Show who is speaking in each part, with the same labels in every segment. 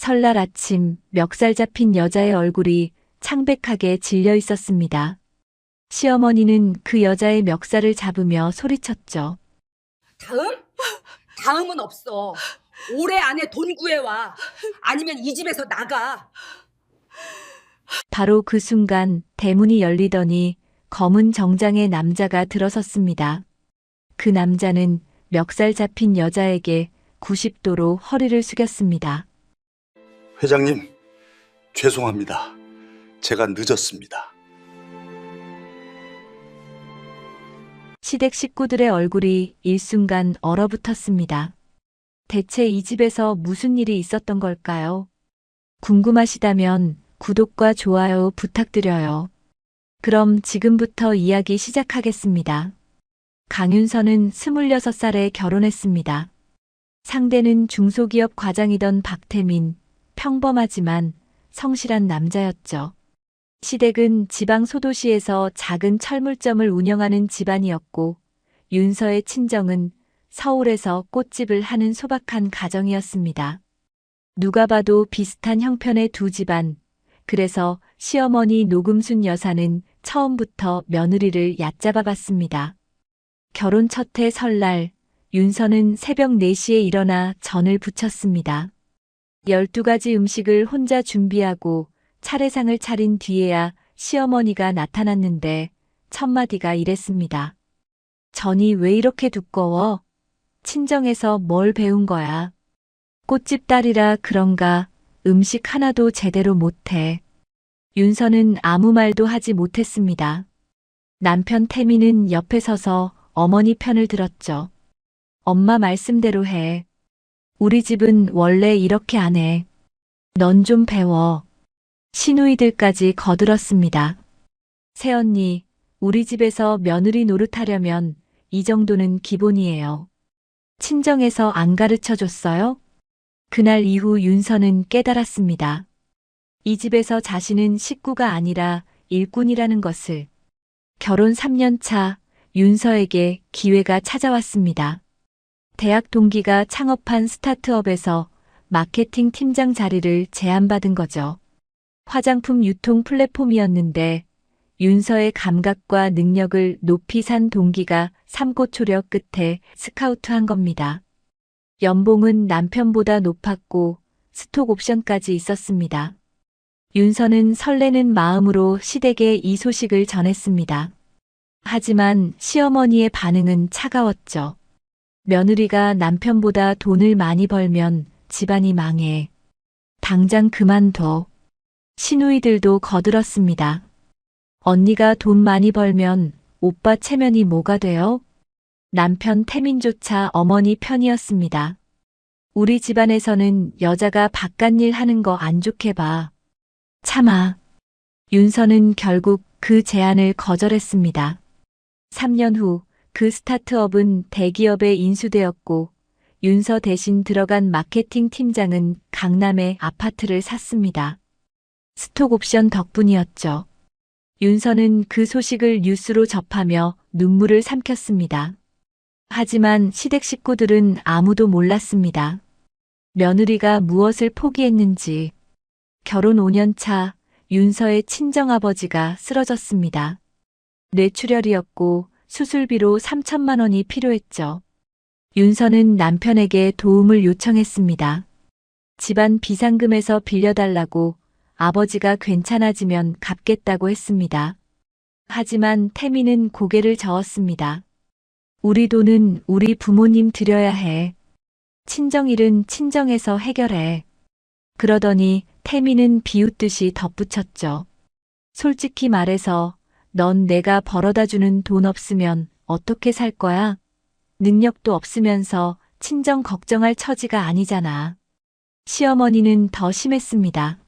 Speaker 1: 설날 아침 멱살 잡힌 여자의 얼굴이 창백하게 질려 있었습니다. 시어머니는 그 여자의 멱살을 잡으며 소리쳤죠.
Speaker 2: 다음? 다음은 없어. 올해 안에 돈 구해와. 아니면 이 집에서 나가.
Speaker 1: 바로 그 순간 대문이 열리더니 검은 정장의 남자가 들어섰습니다. 그 남자는 멱살 잡힌 여자에게 90도로 허리를 숙였습니다.
Speaker 3: 회장님, 죄송합니다. 제가 늦었습니다.
Speaker 1: 시댁 식구들의 얼굴이 일순간 얼어붙었습니다. 대체 이 집에서 무슨 일이 있었던 걸까요? 궁금하시다면 구독과 좋아요 부탁드려요. 그럼 지금부터 이야기 시작하겠습니다. 강윤서는 26살에 결혼했습니다. 상대는 중소기업 과장이던 박태민, 평범하지만 성실한 남자였죠. 시댁은 지방 소도시에서 작은 철물점을 운영하는 집안이었고, 윤서의 친정은 서울에서 꽃집을 하는 소박한 가정이었습니다. 누가 봐도 비슷한 형편의 두 집안, 그래서 시어머니 노금순 여사는 처음부터 며느리를 얕잡아 봤습니다. 결혼 첫 해 설날, 윤서는 새벽 4시에 일어나 전을 부쳤습니다. 12가지 음식을 혼자 준비하고 차례상을 차린 뒤에야 시어머니가 나타났는데 첫마디가 이랬습니다. 전이 왜 이렇게 두꺼워? 친정에서 뭘 배운 거야? 꽃집 딸이라 그런가 음식 하나도 제대로 못해. 윤서는 아무 말도 하지 못했습니다. 남편 태민은 옆에 서서 어머니 편을 들었죠. 엄마 말씀대로 해. 우리 집은 원래 이렇게 안 해. 넌 좀 배워. 시누이들까지 거들었습니다. 새언니, 우리 집에서 며느리 노릇하려면 이 정도는 기본이에요. 친정에서 안 가르쳐 줬어요? 그날 이후 윤서는 깨달았습니다. 이 집에서 자신은 식구가 아니라 일꾼이라는 것을. 결혼 3년 차 윤서에게 기회가 찾아왔습니다. 대학 동기가 창업한 스타트업에서 마케팅 팀장 자리를 제안받은 거죠. 화장품 유통 플랫폼이었는데 윤서의 감각과 능력을 높이 산 동기가 삼고초려 끝에 스카우트한 겁니다. 연봉은 남편보다 높았고 스톡 옵션까지 있었습니다. 윤서는 설레는 마음으로 시댁에 이 소식을 전했습니다. 하지만 시어머니의 반응은 차가웠죠. 며느리가 남편보다 돈을 많이 벌면 집안이 망해. 당장 그만둬. 시누이들도 거들었습니다. 언니가 돈 많이 벌면 오빠 체면이 뭐가 돼요? 남편 태민조차 어머니 편이었습니다. 우리 집안에서는 여자가 바깥일 하는 거 안 좋게 봐. 참아. 윤서는 결국 그 제안을 거절했습니다. 3년 후 그 스타트업은 대기업에 인수되었고 윤서 대신 들어간 마케팅 팀장은 강남에 아파트를 샀습니다. 스톡 옵션 덕분이었죠. 윤서는 그 소식을 뉴스로 접하며 눈물을 삼켰습니다. 하지만 시댁 식구들은 아무도 몰랐습니다. 며느리가 무엇을 포기했는지. 결혼 5년 차 윤서의 친정아버지가 쓰러졌습니다. 뇌출혈이었고 수술비로 3천만 원이 필요했죠. 윤서는 남편에게 도움을 요청했습니다. 집안 비상금에서 빌려달라고 아버지가 괜찮아지면 갚겠다고 했습니다. 하지만 태민은 고개를 저었습니다. 우리 돈은 우리 부모님 드려야 해. 친정일은 친정에서 해결해. 그러더니 태민은 비웃듯이 덧붙였죠. 솔직히 말해서 넌 내가 벌어다 주는 돈 없으면 어떻게 살 거야? 능력도 없으면서 친정 걱정할 처지가 아니잖아. 시어머니는 더 심했습니다.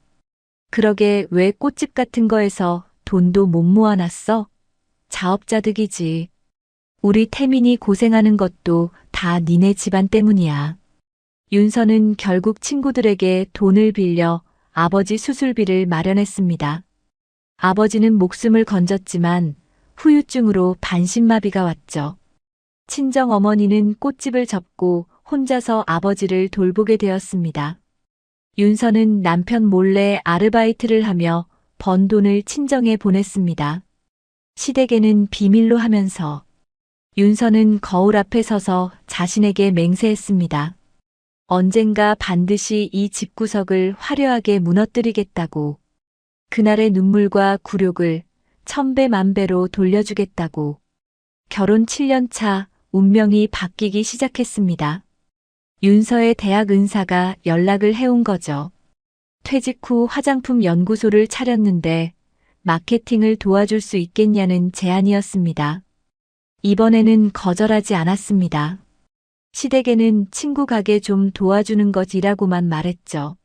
Speaker 1: 그러게 왜 꽃집 같은 거에서 돈도 못 모아놨어? 자업자득이지. 우리 태민이 고생하는 것도 다 니네 집안 때문이야. 윤서는 결국 친구들에게 돈을 빌려 아버지 수술비를 마련했습니다. 아버지는 목숨을 건졌지만 후유증으로 반신마비가 왔죠. 친정 어머니는 꽃집을 접고 혼자서 아버지를 돌보게 되었습니다. 윤서는 남편 몰래 아르바이트를 하며 번 돈을 친정에 보냈습니다. 시댁에는 비밀로 하면서 윤서는 거울 앞에 서서 자신에게 맹세했습니다. 언젠가 반드시 이 집구석을 화려하게 무너뜨리겠다고. 그날의 눈물과 굴욕을 천배 만배로 돌려주겠다고. 결혼 7년 차 운명이 바뀌기 시작했습니다. 윤서의 대학 은사가 연락을 해온 거죠. 퇴직 후 화장품 연구소를 차렸는데 마케팅을 도와줄 수 있겠냐는 제안이었습니다. 이번에는 거절하지 않았습니다. 시댁에는 친구 가게 좀 도와주는 것이라고만 말했죠.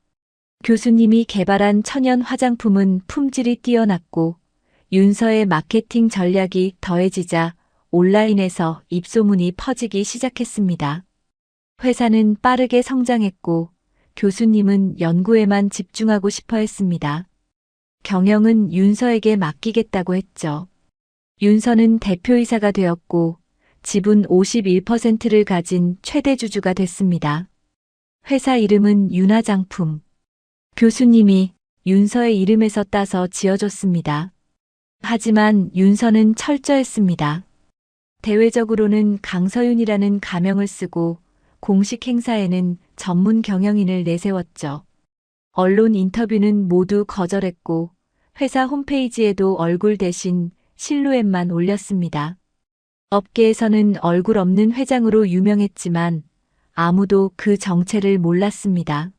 Speaker 1: 교수님이 개발한 천연 화장품은 품질이 뛰어났고 윤서의 마케팅 전략이 더해지자 온라인에서 입소문이 퍼지기 시작했습니다. 회사는 빠르게 성장했고 교수님은 연구에만 집중하고 싶어 했습니다. 경영은 윤서에게 맡기겠다고 했죠. 윤서는 대표이사가 되었고 지분 51%를 가진 최대 주주가 됐습니다. 회사 이름은 윤화장품. 교수님이 윤서의 이름에서 따서 지어줬습니다. 하지만 윤서는 철저했습니다. 대외적으로는 강서윤이라는 가명을 쓰고 공식 행사에는 전문 경영인을 내세웠죠. 언론 인터뷰는 모두 거절했고 회사 홈페이지에도 얼굴 대신 실루엣만 올렸습니다. 업계에서는 얼굴 없는 회장으로 유명했지만 아무도 그 정체를 몰랐습니다.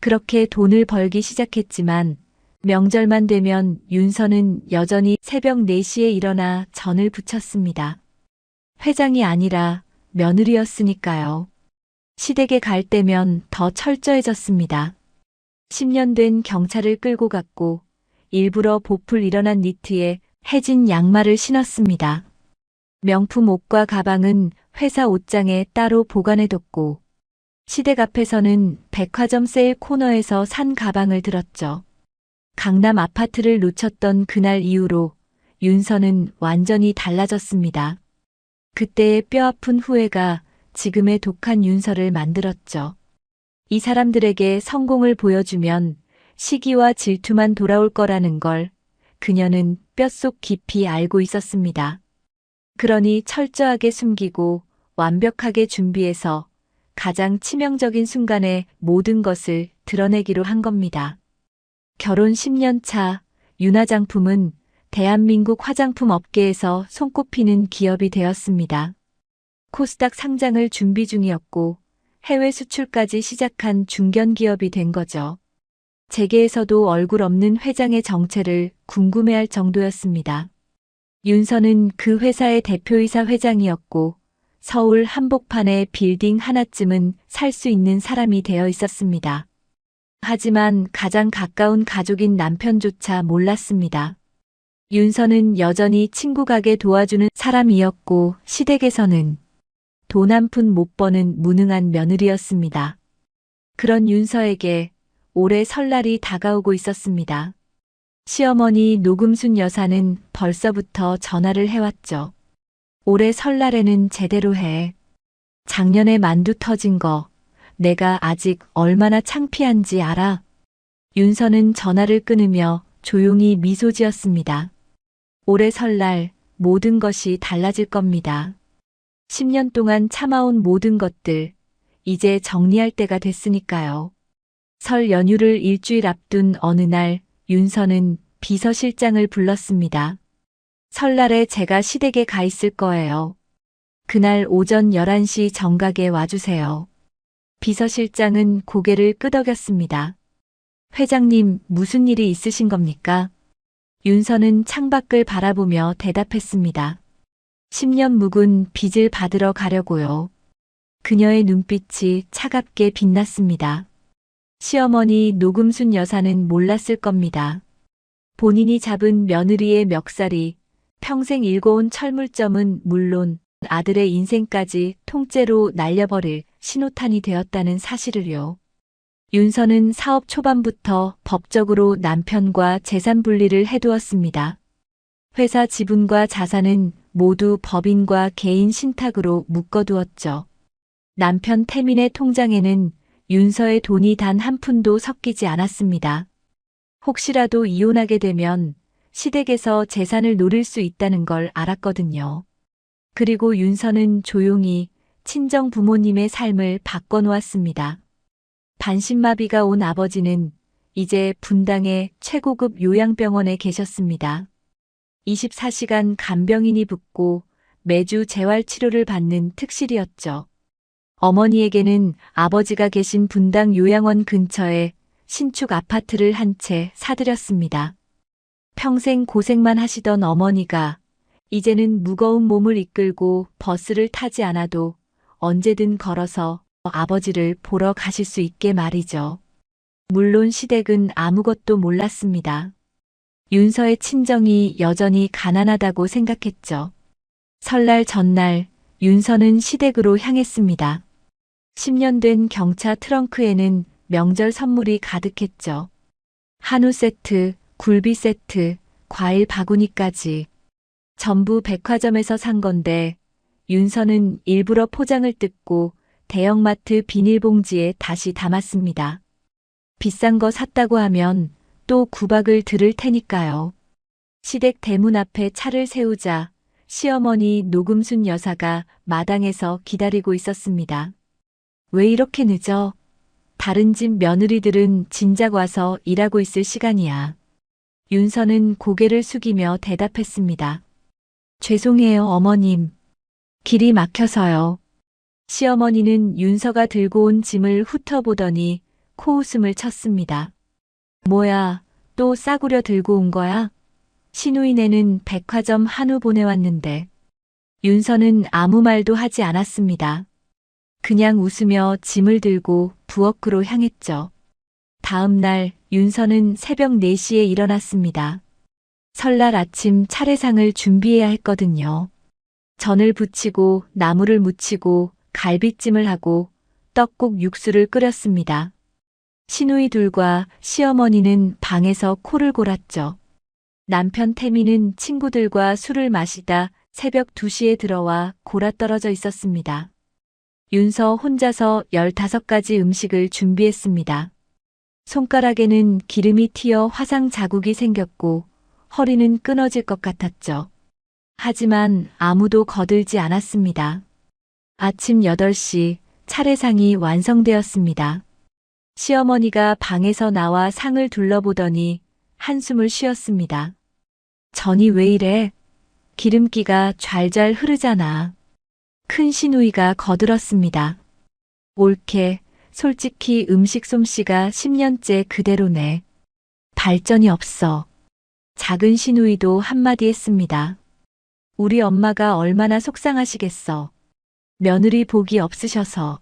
Speaker 1: 그렇게 돈을 벌기 시작했지만 명절만 되면 윤서는 여전히 새벽 4시에 일어나 전을 부쳤습니다. 회장이 아니라 며느리였으니까요. 시댁에 갈 때면 더 철저해졌습니다. 10년 된 경차를 끌고 갔고 일부러 보풀 일어난 니트에 해진 양말을 신었습니다. 명품 옷과 가방은 회사 옷장에 따로 보관해뒀고 시댁 앞에서는 백화점 세일 코너에서 산 가방을 들었죠. 강남 아파트를 놓쳤던 그날 이후로 윤서는 완전히 달라졌습니다. 그때의 뼈아픈 후회가 지금의 독한 윤서를 만들었죠. 이 사람들에게 성공을 보여주면 시기와 질투만 돌아올 거라는 걸 그녀는 뼛속 깊이 알고 있었습니다. 그러니 철저하게 숨기고 완벽하게 준비해서 가장 치명적인 순간에 모든 것을 드러내기로 한 겁니다. 결혼 10년 차 윤화장품은 대한민국 화장품 업계에서 손꼽히는 기업이 되었습니다. 코스닥 상장을 준비 중이었고 해외 수출까지 시작한 중견기업이 된 거죠. 재계에서도 얼굴 없는 회장의 정체를 궁금해할 정도였습니다. 윤서는 그 회사의 대표이사 회장이었고 서울 한복판에 빌딩 하나쯤은 살 수 있는 사람이 되어 있었습니다. 하지만 가장 가까운 가족인 남편조차 몰랐습니다. 윤서는 여전히 친구 가게 도와주는 사람이었고 시댁에서는 돈 한 푼 못 버는 무능한 며느리였습니다. 그런 윤서에게 올해 설날이 다가오고 있었습니다. 시어머니 노금순 여사는 벌써부터 전화를 해왔죠. 올해 설날에는 제대로 해. 작년에 만두 터진 거 내가 아직 얼마나 창피한지 알아? 윤서는 전화를 끊으며 조용히 미소 지었습니다. 올해 설날 모든 것이 달라질 겁니다. 10년 동안 참아온 모든 것들 이제 정리할 때가 됐으니까요. 설 연휴를 일주일 앞둔 어느 날 윤서는 비서실장을 불렀습니다. 설날에 제가 시댁에 가 있을 거예요. 그날 오전 11시 정각에 와주세요. 비서실장은 고개를 끄덕였습니다. 회장님, 무슨 일이 있으신 겁니까? 윤서는 창밖을 바라보며 대답했습니다. 10년 묵은 빚을 받으러 가려고요. 그녀의 눈빛이 차갑게 빛났습니다. 시어머니 노금순 여사는 몰랐을 겁니다. 본인이 잡은 며느리의 멱살이 평생 일궈온 철물점은 물론 아들의 인생까지 통째로 날려버릴 신호탄이 되었다는 사실을요. 윤서는 사업 초반부터 법적으로 남편과 재산 분리를 해두었습니다. 회사 지분과 자산은 모두 법인과 개인 신탁으로 묶어두었죠. 남편 태민의 통장에는 윤서의 돈이 단 한 푼도 섞이지 않았습니다. 혹시라도 이혼하게 되면 시댁에서 재산을 노릴 수 있다는 걸 알았거든요. 그리고 윤서는 조용히 친정 부모님의 삶을 바꿔놓았습니다. 반신마비가 온 아버지는 이제 분당의 최고급 요양병원에 계셨습니다. 24시간 간병인이 붙고 매주 재활치료를 받는 특실이었죠. 어머니에게는 아버지가 계신 분당 요양원 근처에 신축 아파트를 한 채 사들였습니다. 평생 고생만 하시던 어머니가 이제는 무거운 몸을 이끌고 버스를 타지 않아도 언제든 걸어서 아버지를 보러 가실 수 있게 말이죠. 물론 시댁은 아무것도 몰랐습니다. 윤서의 친정이 여전히 가난하다고 생각했죠. 설날 전날 윤서는 시댁으로 향했습니다. 10년 된 경차 트렁크에는 명절 선물이 가득했죠. 한우 세트, 굴비 세트, 과일 바구니까지. 전부 백화점에서 산 건데 윤서는 일부러 포장을 뜯고 대형마트 비닐봉지에 다시 담았습니다. 비싼 거 샀다고 하면 또 구박을 들을 테니까요. 시댁 대문 앞에 차를 세우자 시어머니 노금순 여사가 마당에서 기다리고 있었습니다. 왜 이렇게 늦어? 다른 집 며느리들은 진작 와서 일하고 있을 시간이야. 윤서는 고개를 숙이며 대답했습니다. 죄송해요, 어머님. 길이 막혀서요. 시어머니는 윤서가 들고 온 짐을 훑어보더니 코웃음을 쳤습니다. 뭐야, 또 싸구려 들고 온 거야? 시누이네는 백화점 한우 보내왔는데. 윤서는 아무 말도 하지 않았습니다. 그냥 웃으며 짐을 들고 부엌으로 향했죠. 다음 날 윤서는 새벽 4시에 일어났습니다. 설날 아침 차례상을 준비해야 했거든요. 전을 부치고 나물을 무치고 갈비찜을 하고 떡국 육수를 끓였습니다. 시누이 둘과 시어머니는 방에서 코를 골았죠. 남편 태미는 친구들과 술을 마시다 새벽 2시에 들어와 골아떨어져 있었습니다. 윤서 혼자서 15가지 음식을 준비했습니다. 손가락에는 기름이 튀어 화상 자국이 생겼고 허리는 끊어질 것 같았죠. 하지만 아무도 거들지 않았습니다. 아침 8시 차례상이 완성되었습니다. 시어머니가 방에서 나와 상을 둘러보더니 한숨을 쉬었습니다. 전이 왜 이래? 기름기가 좔좔 흐르잖아. 큰 시누이가 거들었습니다. 옳게, 솔직히 음식 솜씨가 10년째 그대로네. 발전이 없어. 작은 시누이도 한마디 했습니다. 우리 엄마가 얼마나 속상하시겠어. 며느리 복이 없으셔서.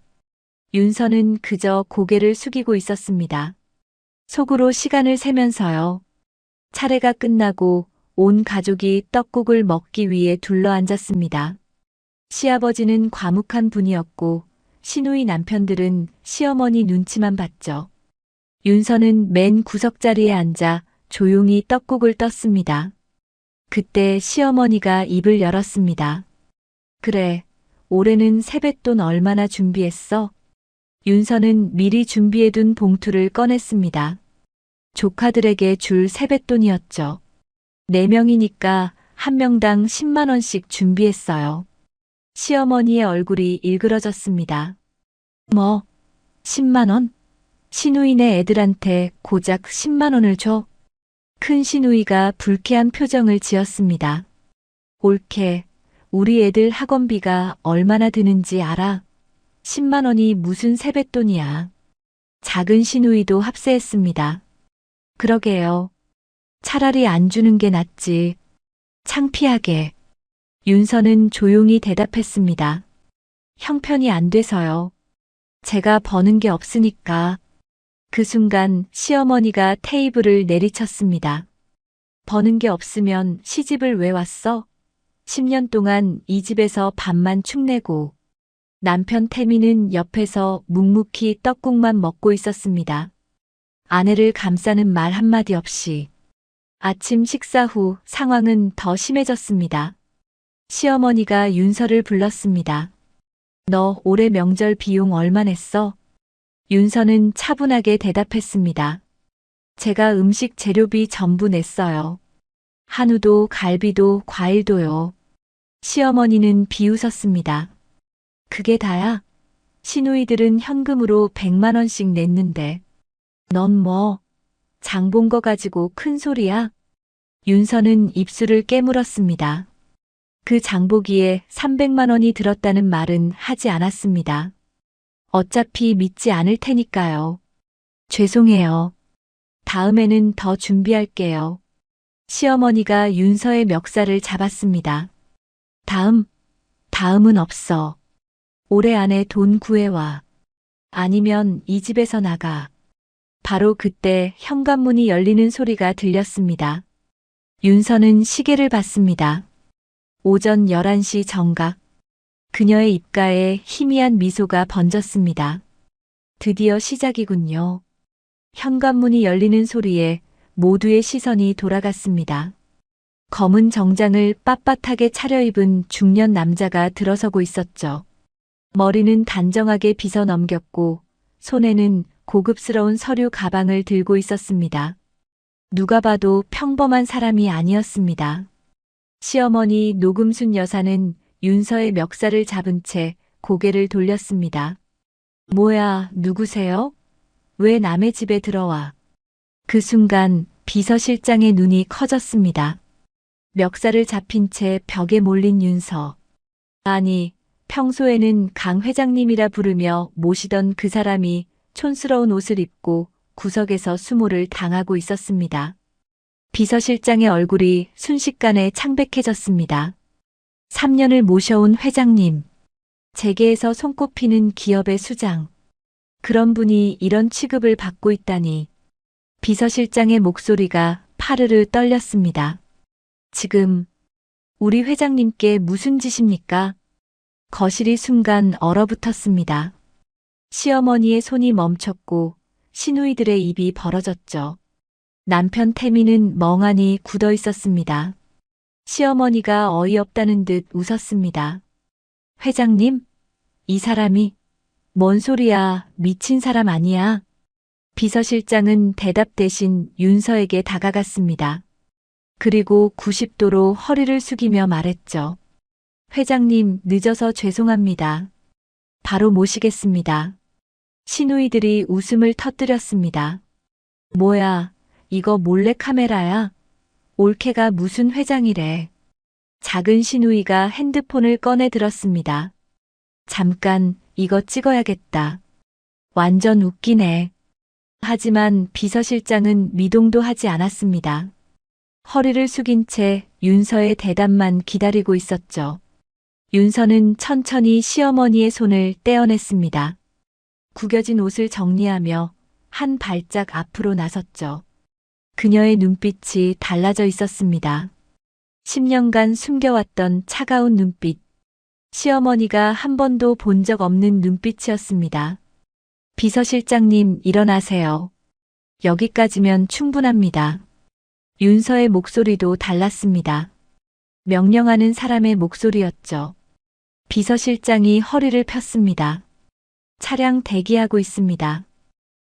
Speaker 1: 윤서는 그저 고개를 숙이고 있었습니다. 속으로 시간을 세면서요. 차례가 끝나고 온 가족이 떡국을 먹기 위해 둘러앉았습니다. 시아버지는 과묵한 분이었고 시누이 남편들은 시어머니 눈치만 봤죠. 윤서는 맨 구석자리에 앉아 조용히 떡국을 떴습니다. 그때 시어머니가 입을 열었습니다. 그래, 올해는 세뱃돈 얼마나 준비했어? 윤서는 미리 준비해둔 봉투를 꺼냈습니다. 조카들에게 줄 세뱃돈이었죠. 4명이니까 한 명당 10만 원씩 준비했어요. 시어머니의 얼굴이 일그러졌습니다. 뭐, 10만 원? 시누이네 애들한테 고작 10만 원을 줘? 큰 시누이가 불쾌한 표정을 지었습니다. 옳게, 우리 애들 학원비가 얼마나 드는지 알아? 10만 원이 무슨 세뱃돈이야. 작은 시누이도 합세했습니다. 그러게요. 차라리 안 주는 게 낫지. 창피하게. 윤서는 조용히 대답했습니다. 형편이 안 돼서요. 제가 버는 게 없으니까. 그 순간 시어머니가 테이블을 내리쳤습니다. 버는 게 없으면 시집을 왜 왔어? 10년 동안 이 집에서 밥만 축내고 남편 태미는 옆에서 묵묵히 떡국만 먹고 있었습니다. 아내를 감싸는 말 한마디 없이. 아침 식사 후 상황은 더 심해졌습니다. 시어머니가 윤서를 불렀습니다. 너 올해 명절 비용 얼마 냈어? 윤서는 차분하게 대답했습니다. 제가 음식 재료비 전부 냈어요. 한우도 갈비도 과일도요. 시어머니는 비웃었습니다. 그게 다야? 시누이들은 현금으로 100만 원씩 냈는데. 넌 뭐, 장 본 거 가지고 큰 소리야? 윤서는 입술을 깨물었습니다. 그 장보기에 300만 원이 들었다는 말은 하지 않았습니다. 어차피 믿지 않을 테니까요. 죄송해요. 다음에는 더 준비할게요. 시어머니가 윤서의 멱살을 잡았습니다. 다음은 없어. 올해 안에 돈 구해와. 아니면 이 집에서 나가. 바로 그때 현관문이 열리는 소리가 들렸습니다. 윤서는 시계를 봤습니다. 오전 11시 정각. 그녀의 입가에 희미한 미소가 번졌습니다. 드디어 시작이군요. 현관문이 열리는 소리에 모두의 시선이 돌아갔습니다. 검은 정장을 빳빳하게 차려입은 중년 남자가 들어서고 있었죠. 머리는 단정하게 빗어 넘겼고 손에는 고급스러운 서류 가방을 들고 있었습니다. 누가 봐도 평범한 사람이 아니었습니다. 시어머니 노금순 여사는 윤서의 멱살을 잡은 채 고개를 돌렸습니다. 뭐야, 누구세요? 왜 남의 집에 들어와? 그 순간 비서실장의 눈이 커졌습니다. 멱살을 잡힌 채 벽에 몰린 윤서. 아니, 평소에는 강 회장님이라 부르며 모시던 그 사람이 촌스러운 옷을 입고 구석에서 수모를 당하고 있었습니다. 비서실장의 얼굴이 순식간에 창백해졌습니다. 3년을 모셔온 회장님. 재계에서 손꼽히는 기업의 수장. 그런 분이 이런 취급을 받고 있다니. 비서실장의 목소리가 파르르 떨렸습니다. 지금 우리 회장님께 무슨 짓입니까? 거실이 순간 얼어붙었습니다. 시어머니의 손이 멈췄고 시누이들의 입이 벌어졌죠. 남편 태민은 멍하니 굳어 있었습니다. 시어머니가 어이없다는 듯 웃었습니다. 회장님, 이 사람이 뭔 소리야, 미친 사람 아니야. 비서실장은 대답 대신 윤서에게 다가갔습니다. 그리고 90도로 허리를 숙이며 말했죠. 회장님, 늦어서 죄송합니다. 바로 모시겠습니다. 시누이들이 웃음을 터뜨렸습니다. 뭐야, 이거 몰래카메라야? 올케가 무슨 회장이래. 작은 시누이가 핸드폰을 꺼내 들었습니다. 잠깐, 이거 찍어야겠다. 완전 웃기네. 하지만 비서실장은 미동도 하지 않았습니다. 허리를 숙인 채 윤서의 대답만 기다리고 있었죠. 윤서는 천천히 시어머니의 손을 떼어냈습니다. 구겨진 옷을 정리하며 한 발짝 앞으로 나섰죠. 그녀의 눈빛이 달라져 있었습니다. 10년간 숨겨왔던 차가운 눈빛. 시어머니가 한 번도 본 적 없는 눈빛이었습니다. 비서실장님, 일어나세요. 여기까지면 충분합니다. 윤서의 목소리도 달랐습니다. 명령하는 사람의 목소리였죠. 비서실장이 허리를 폈습니다. 차량 대기하고 있습니다.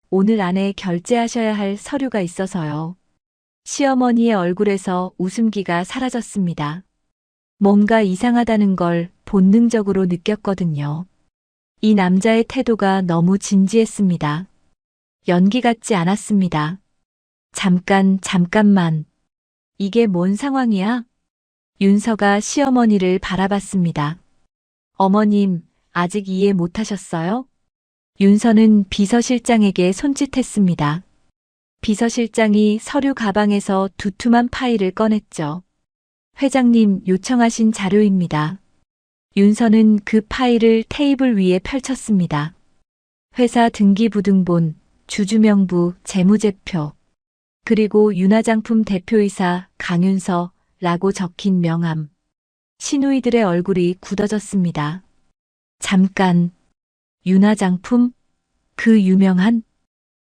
Speaker 1: 오늘 안에 결제하셔야 할 서류가 있어서요. 시어머니의 얼굴에서 웃음기가 사라졌습니다. 뭔가 이상하다는 걸 본능적으로 느꼈거든요. 이 남자의 태도가 너무 진지했습니다. 연기 같지 않았습니다. 잠깐만. 이게 뭔 상황이야? 윤서가 시어머니를 바라봤습니다. 어머님, 아직 이해 못하셨어요? 윤서는 비서실장에게 손짓했습니다. 비서실장이 서류 가방에서 두툼한 파일을 꺼냈죠. 회장님 요청하신 자료입니다. 윤서는 그 파일을 테이블 위에 펼쳤습니다. 회사 등기부등본, 주주명부, 재무제표, 그리고 윤화장품 대표이사 강윤서라고 적힌 명함. 시누이들의 얼굴이 굳어졌습니다. 잠깐, 윤화장품? 그 유명한?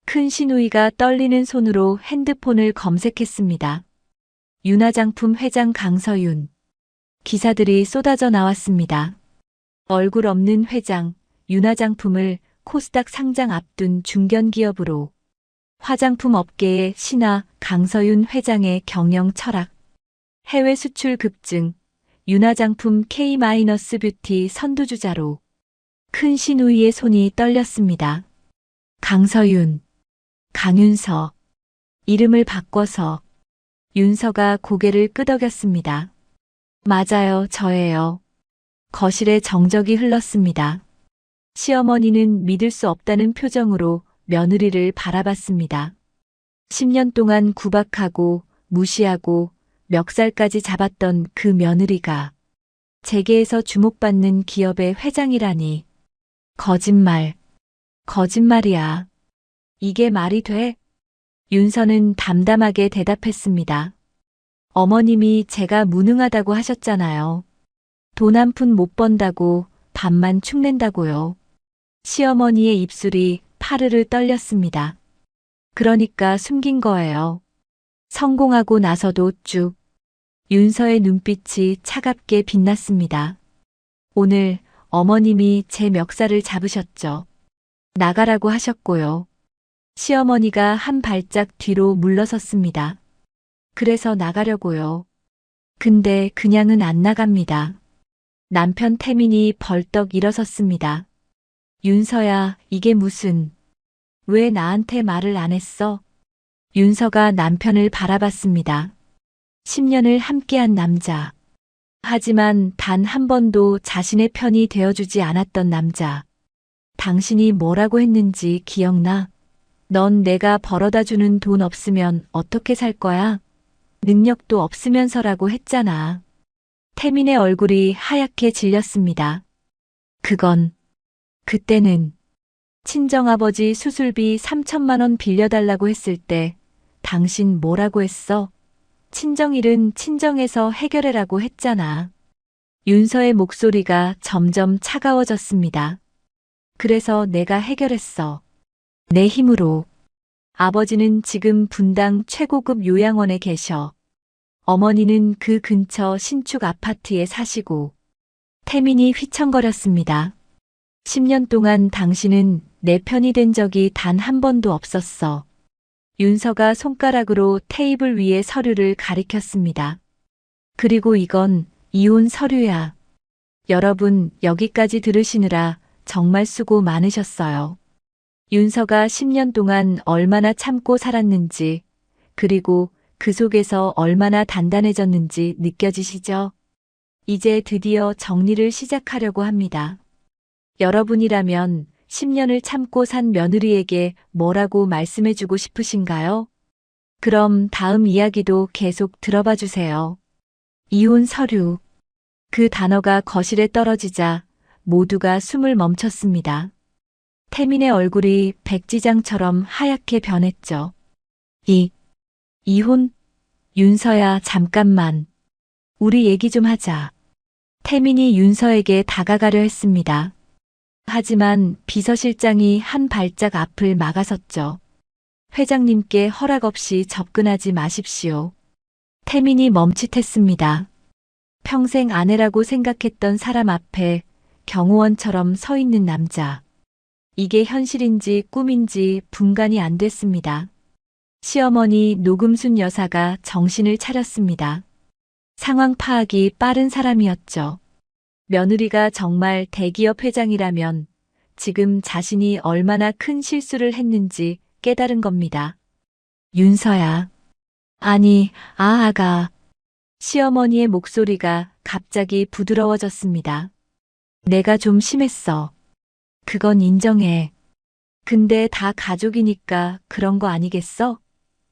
Speaker 1: 큰 시누이가 떨리는 손으로 핸드폰을 검색했습니다. 윤화장품 회장 강서윤. 기사들이 쏟아져 나왔습니다. 얼굴 없는 회장, 윤화장품을 코스닥 상장 앞둔 중견기업으로 화장품 업계의 신화 강서윤 회장의 경영 철학, 해외 수출 급증, 윤화장품 K-뷰티 선두주자로 큰 신우이의 손이 떨렸습니다. 강서윤, 강윤서, 이름을 바꿔서 윤서가 고개를 끄덕였습니다. 맞아요, 저예요. 거실에 정적이 흘렀습니다. 시어머니는 믿을 수 없다는 표정으로 며느리를 바라봤습니다. 10년 동안 구박하고 무시하고 멱살까지 잡았던 그 며느리가 재계에서 주목받는 기업의 회장이라니. 거짓말, 거짓말이야. 이게 말이 돼? 윤서는 담담하게 대답했습니다. 어머님이 제가 무능하다고 하셨잖아요. 돈 한 푼 못 번다고 밥만 축낸다고요. 시어머니의 입술이 파르르 떨렸습니다. 그러니까 숨긴 거예요. 성공하고 나서도 쭉. 윤서의 눈빛이 차갑게 빛났습니다. 오늘 어머님이 제 멱살을 잡으셨죠. 나가라고 하셨고요. 시어머니가 한 발짝 뒤로 물러섰습니다. 그래서 나가려고요. 근데 그냥은 안 나갑니다. 남편 태민이 벌떡 일어섰습니다. 윤서야, 이게 무슨... 왜 나한테 말을 안 했어? 윤서가 남편을 바라봤습니다. 10년을 함께한 남자. 하지만 단 한 번도 자신의 편이 되어주지 않았던 남자. 당신이 뭐라고 했는지 기억나? 넌 내가 벌어다 주는 돈 없으면 어떻게 살 거야? 능력도 없으면서라고 했잖아. 태민의 얼굴이 하얗게 질렸습니다. 그때는 친정아버지 수술비 3천만 원 빌려달라고 했을 때 당신 뭐라고 했어? 친정일은 친정에서 해결해라고 했잖아. 윤서의 목소리가 점점 차가워졌습니다. 그래서 내가 해결했어. 내 힘으로. 아버지는 지금 분당 최고급 요양원에 계셔. 어머니는 그 근처 신축 아파트에 사시고. 태민이 휘청거렸습니다. 10년 동안 당신은 내 편이 된 적이 단 한 번도 없었어. 윤서가 손가락으로 테이블 위에 서류를 가리켰습니다. 그리고 이건 이혼 서류야. 여러분, 여기까지 들으시느라 정말 수고 많으셨어요. 윤서가 10년 동안 얼마나 참고 살았는지, 그리고 그 속에서 얼마나 단단해졌는지 느껴지시죠? 이제 드디어 정리를 시작하려고 합니다. 여러분이라면 10년을 참고 산 며느리에게 뭐라고 말씀해주고 싶으신가요? 그럼 다음 이야기도 계속 들어봐 주세요. 이혼 서류. 그 단어가 거실에 떨어지자 모두가 숨을 멈췄습니다. 태민의 얼굴이 백지장처럼 하얗게 변했죠. 이혼? 윤서야, 잠깐만. 우리 얘기 좀 하자. 태민이 윤서에게 다가가려 했습니다. 하지만 비서실장이 한 발짝 앞을 막아섰죠. 회장님께 허락 없이 접근하지 마십시오. 태민이 멈칫했습니다. 평생 아내라고 생각했던 사람 앞에 경호원처럼 서 있는 남자. 이게 현실인지 꿈인지 분간이 안 됐습니다. 시어머니 노금순 여사가 정신을 차렸습니다. 상황 파악이 빠른 사람이었죠. 며느리가 정말 대기업 회장이라면 지금 자신이 얼마나 큰 실수를 했는지 깨달은 겁니다. 윤서야. 아니, 아가. 시어머니의 목소리가 갑자기 부드러워졌습니다. 내가 좀 심했어. 그건 인정해. 근데 다 가족이니까 그런 거 아니겠어?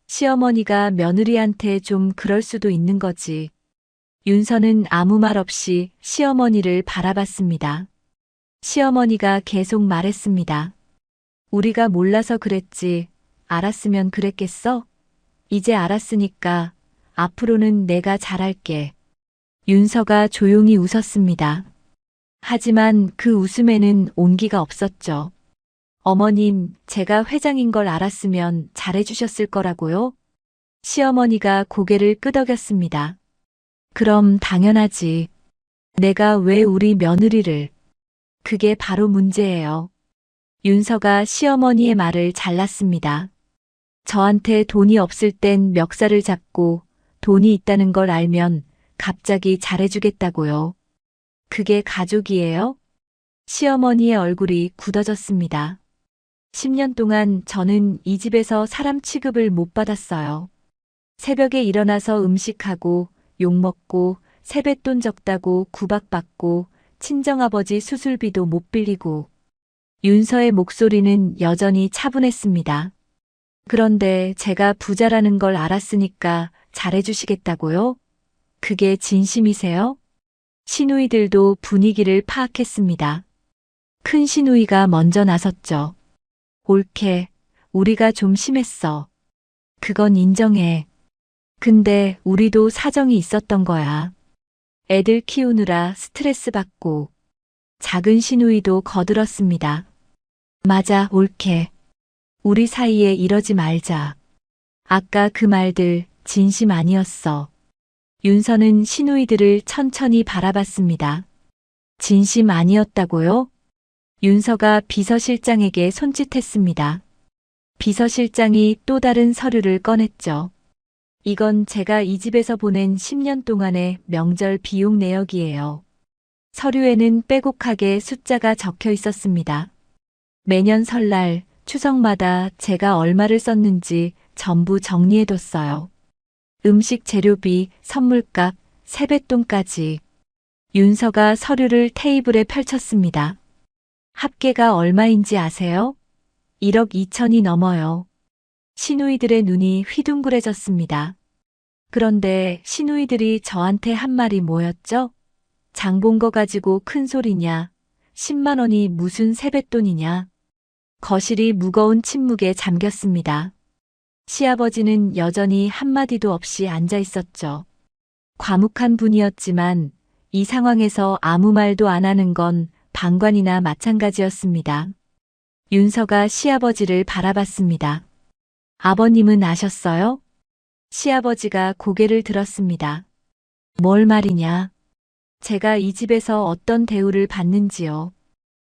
Speaker 1: 시어머니가 며느리한테 좀 그럴 수도 있는 거지. 윤서는 아무 말 없이 시어머니를 바라봤습니다. 시어머니가 계속 말했습니다. 우리가 몰라서 그랬지. 알았으면 그랬겠어? 이제 알았으니까 앞으로는 내가 잘할게. 윤서가 조용히 웃었습니다. 하지만 그 웃음에는 온기가 없었죠. 어머님, 제가 회장인 걸 알았으면 잘해주셨을 거라고요? 시어머니가 고개를 끄덕였습니다. 그럼 당연하지. 내가 왜 우리 며느리를. 그게 바로 문제예요. 윤서가 시어머니의 말을 잘랐습니다. 저한테 돈이 없을 땐 멱살을 잡고 돈이 있다는 걸 알면 갑자기 잘해주겠다고요. 그게 가족이에요? 시어머니의 얼굴이 굳어졌습니다. 10년 동안 저는 이 집에서 사람 취급을 못 받았어요. 새벽에 일어나서 음식하고 욕먹고 세뱃돈 적다고 구박받고 친정아버지 수술비도 못 빌리고 윤서의 목소리는 여전히 차분했습니다. 그런데 제가 부자라는 걸 알았으니까 잘해주시겠다고요? 그게 진심이세요? 시누이들도 분위기를 파악했습니다. 큰 시누이가 먼저 나섰죠. 옳게, 우리가 좀 심했어. 그건 인정해. 근데 우리도 사정이 있었던 거야. 애들 키우느라 스트레스 받고. 작은 시누이도 거들었습니다. 맞아, 옳게. 우리 사이에 이러지 말자. 아까 그 말들 진심 아니었어. 윤서는 시누이들을 천천히 바라봤습니다. 진심 아니었다고요? 윤서가 비서실장에게 손짓했습니다. 비서실장이 또 다른 서류를 꺼냈죠. 이건 제가 이 집에서 보낸 10년 동안의 명절 비용 내역이에요. 서류에는 빼곡하게 숫자가 적혀 있었습니다. 매년 설날, 추석마다 제가 얼마를 썼는지 전부 정리해뒀어요. 음식 재료비, 선물값, 세뱃돈까지. 윤서가 서류를 테이블에 펼쳤습니다. 합계가 얼마인지 아세요? 1억 2천이 넘어요. 시누이들의 눈이 휘둥그레졌습니다. 그런데 시누이들이 저한테 한 말이 뭐였죠? 장 본 거 가지고 큰 소리냐? 10만 원이 무슨 세뱃돈이냐? 거실이 무거운 침묵에 잠겼습니다. 시아버지는 여전히 한마디도 없이 앉아 있었죠. 과묵한 분이었지만 이 상황에서 아무 말도 안 하는 건 방관이나 마찬가지였습니다. 윤서가 시아버지를 바라봤습니다. 아버님은 아셨어요? 시아버지가 고개를 들었습니다. 뭘 말이냐? 제가 이 집에서 어떤 대우를 받는지요.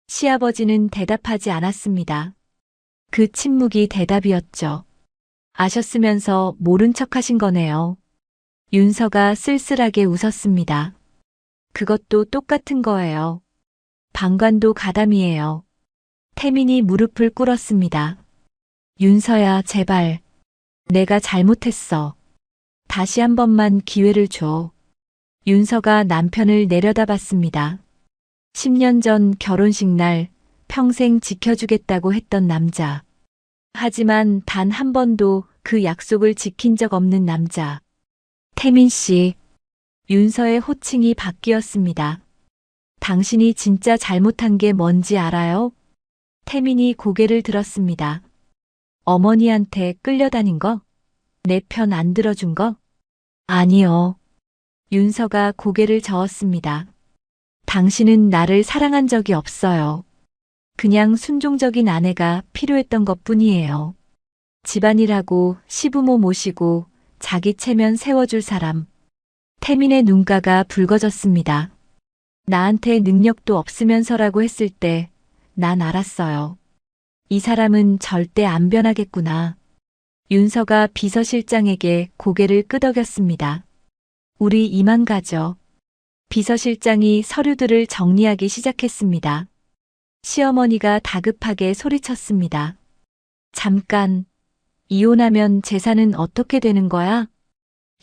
Speaker 1: 시아버지는 대답하지 않았습니다. 그 침묵이 대답이었죠. 아셨으면서 모른 척 하신 거네요. 윤서가 쓸쓸하게 웃었습니다. 그것도 똑같은 거예요. 방관도 가담이에요. 태민이 무릎을 꿇었습니다. 윤서야, 제발. 내가 잘못했어. 다시 한 번만 기회를 줘. 윤서가 남편을 내려다봤습니다. 10년 전 결혼식 날 평생 지켜주겠다고 했던 남자. 하지만 단 한 번도 그 약속을 지킨 적 없는 남자. 태민 씨. 윤서의 호칭이 바뀌었습니다. 당신이 진짜 잘못한 게 뭔지 알아요? 태민이 고개를 들었습니다. 어머니한테 끌려다닌 거? 내 편 안 들어준 거? 아니요. 윤서가 고개를 저었습니다. 당신은 나를 사랑한 적이 없어요. 그냥 순종적인 아내가 필요했던 것 뿐이에요. 집안일하고 시부모 모시고 자기 체면 세워줄 사람. 태민의 눈가가 붉어졌습니다. 나한테 능력도 없으면서라고 했을 때 난 알았어요. 이 사람은 절대 안 변하겠구나. 윤서가 비서실장에게 고개를 끄덕였습니다. 우리 이만 가죠. 비서실장이 서류들을 정리하기 시작했습니다. 시어머니가 다급하게 소리쳤습니다. 잠깐, 이혼하면 재산은 어떻게 되는 거야?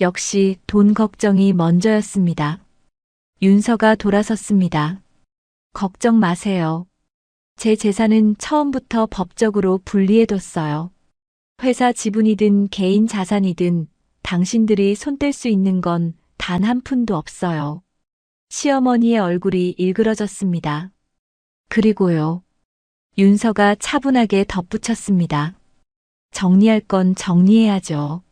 Speaker 1: 역시 돈 걱정이 먼저였습니다. 윤서가 돌아섰습니다. 걱정 마세요. 제 재산은 처음부터 법적으로 분리해뒀어요. 회사 지분이든 개인 자산이든 당신들이 손댈 수 있는 건 단 한 푼도 없어요. 시어머니의 얼굴이 일그러졌습니다. 그리고요. 윤서가 차분하게 덧붙였습니다. 정리할 건 정리해야죠.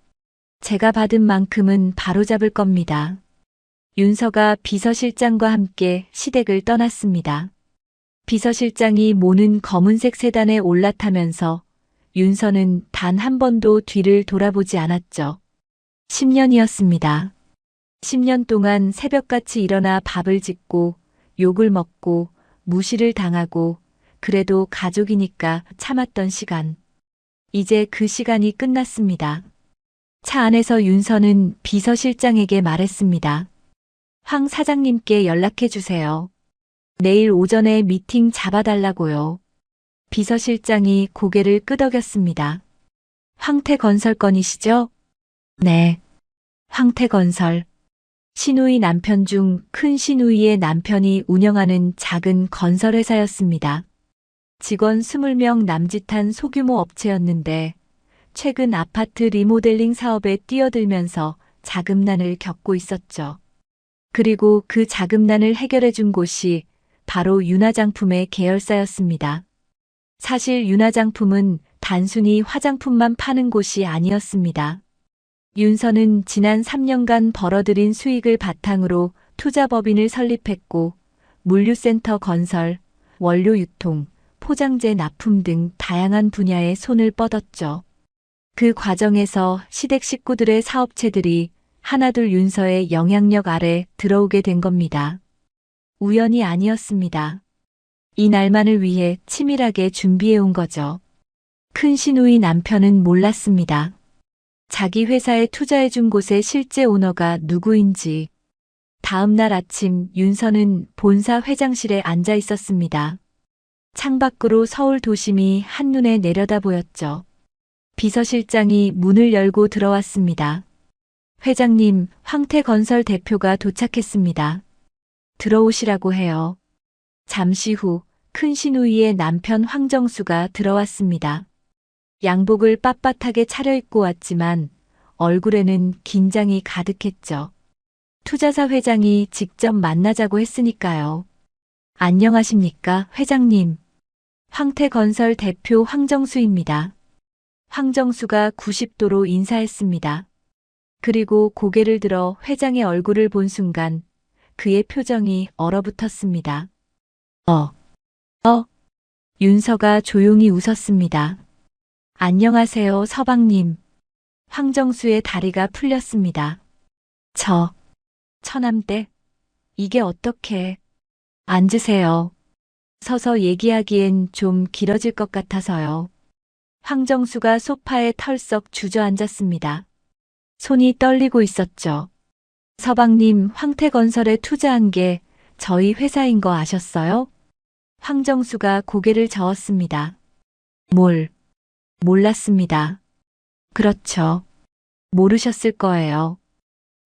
Speaker 1: 제가 받은 만큼은 바로잡을 겁니다. 윤서가 비서실장과 함께 시댁을 떠났습니다. 비서실장이 모는 검은색 세단에 올라타면서 윤서는 단 한 번도 뒤를 돌아보지 않았죠. 10년이었습니다. 10년 동안 새벽같이 일어나 밥을 짓고 욕을 먹고 무시를 당하고 그래도 가족이니까 참았던 시간. 이제 그 시간이 끝났습니다. 차 안에서 윤서는 비서실장에게 말했습니다. 황 사장님께 연락해 주세요. 내일 오전에 미팅 잡아달라고요. 비서실장이 고개를 끄덕였습니다. 황태건설 건이시죠? 네. 황태건설. 시누이 남편 중 큰 시누이의 남편이 운영하는 작은 건설회사였습니다. 직원 20명 남짓한 소규모 업체였는데 최근 아파트 리모델링 사업에 뛰어들면서 자금난을 겪고 있었죠. 그리고 그 자금난을 해결해 준 곳이 바로 윤화장품의 계열사였습니다. 사실 윤화장품은 단순히 화장품만 파는 곳이 아니었습니다. 윤서는 지난 3년간 벌어들인 수익을 바탕으로 투자법인을 설립했고 물류센터 건설, 원료 유통, 포장재 납품 등 다양한 분야에 손을 뻗었죠. 그 과정에서 시댁 식구들의 사업체들이 하나둘 윤서의 영향력 아래 들어오게 된 겁니다. 우연이 아니었습니다. 이 날만을 위해 치밀하게 준비해온 거죠. 큰 시누이 남편은 몰랐습니다. 자기 회사에 투자해준 곳의 실제 오너가 누구인지. 다음 날 아침 윤서는 본사 회장실에 앉아 있었습니다. 창밖으로 서울 도심이 한눈에 내려다 보였죠. 비서실장이 문을 열고 들어왔습니다. 회장님, 황태건설 대표가 도착했습니다. 들어오시라고 해요. 잠시 후 큰 시누이의 남편 황정수가 들어왔습니다. 양복을 빳빳하게 차려입고 왔지만 얼굴에는 긴장이 가득했죠. 투자사 회장이 직접 만나자고 했으니까요. 안녕하십니까, 회장님. 황태건설 대표 황정수입니다. 황정수가 90도로 인사했습니다. 그리고 고개를 들어 회장의 얼굴을 본 순간 그의 표정이 얼어붙었습니다. 윤서가 조용히 웃었습니다. 안녕하세요, 서방님. 황정수의 다리가 풀렸습니다. 처남댁? 이게 어떻게? 앉으세요. 서서 얘기하기엔 좀 길어질 것 같아서요. 황정수가 소파에 털썩 주저앉았습니다. 손이 떨리고 있었죠. 서방님, 황태건설에 투자한 게 저희 회사인 거 아셨어요? 황정수가 고개를 저었습니다. 몰랐습니다. 그렇죠. 모르셨을 거예요.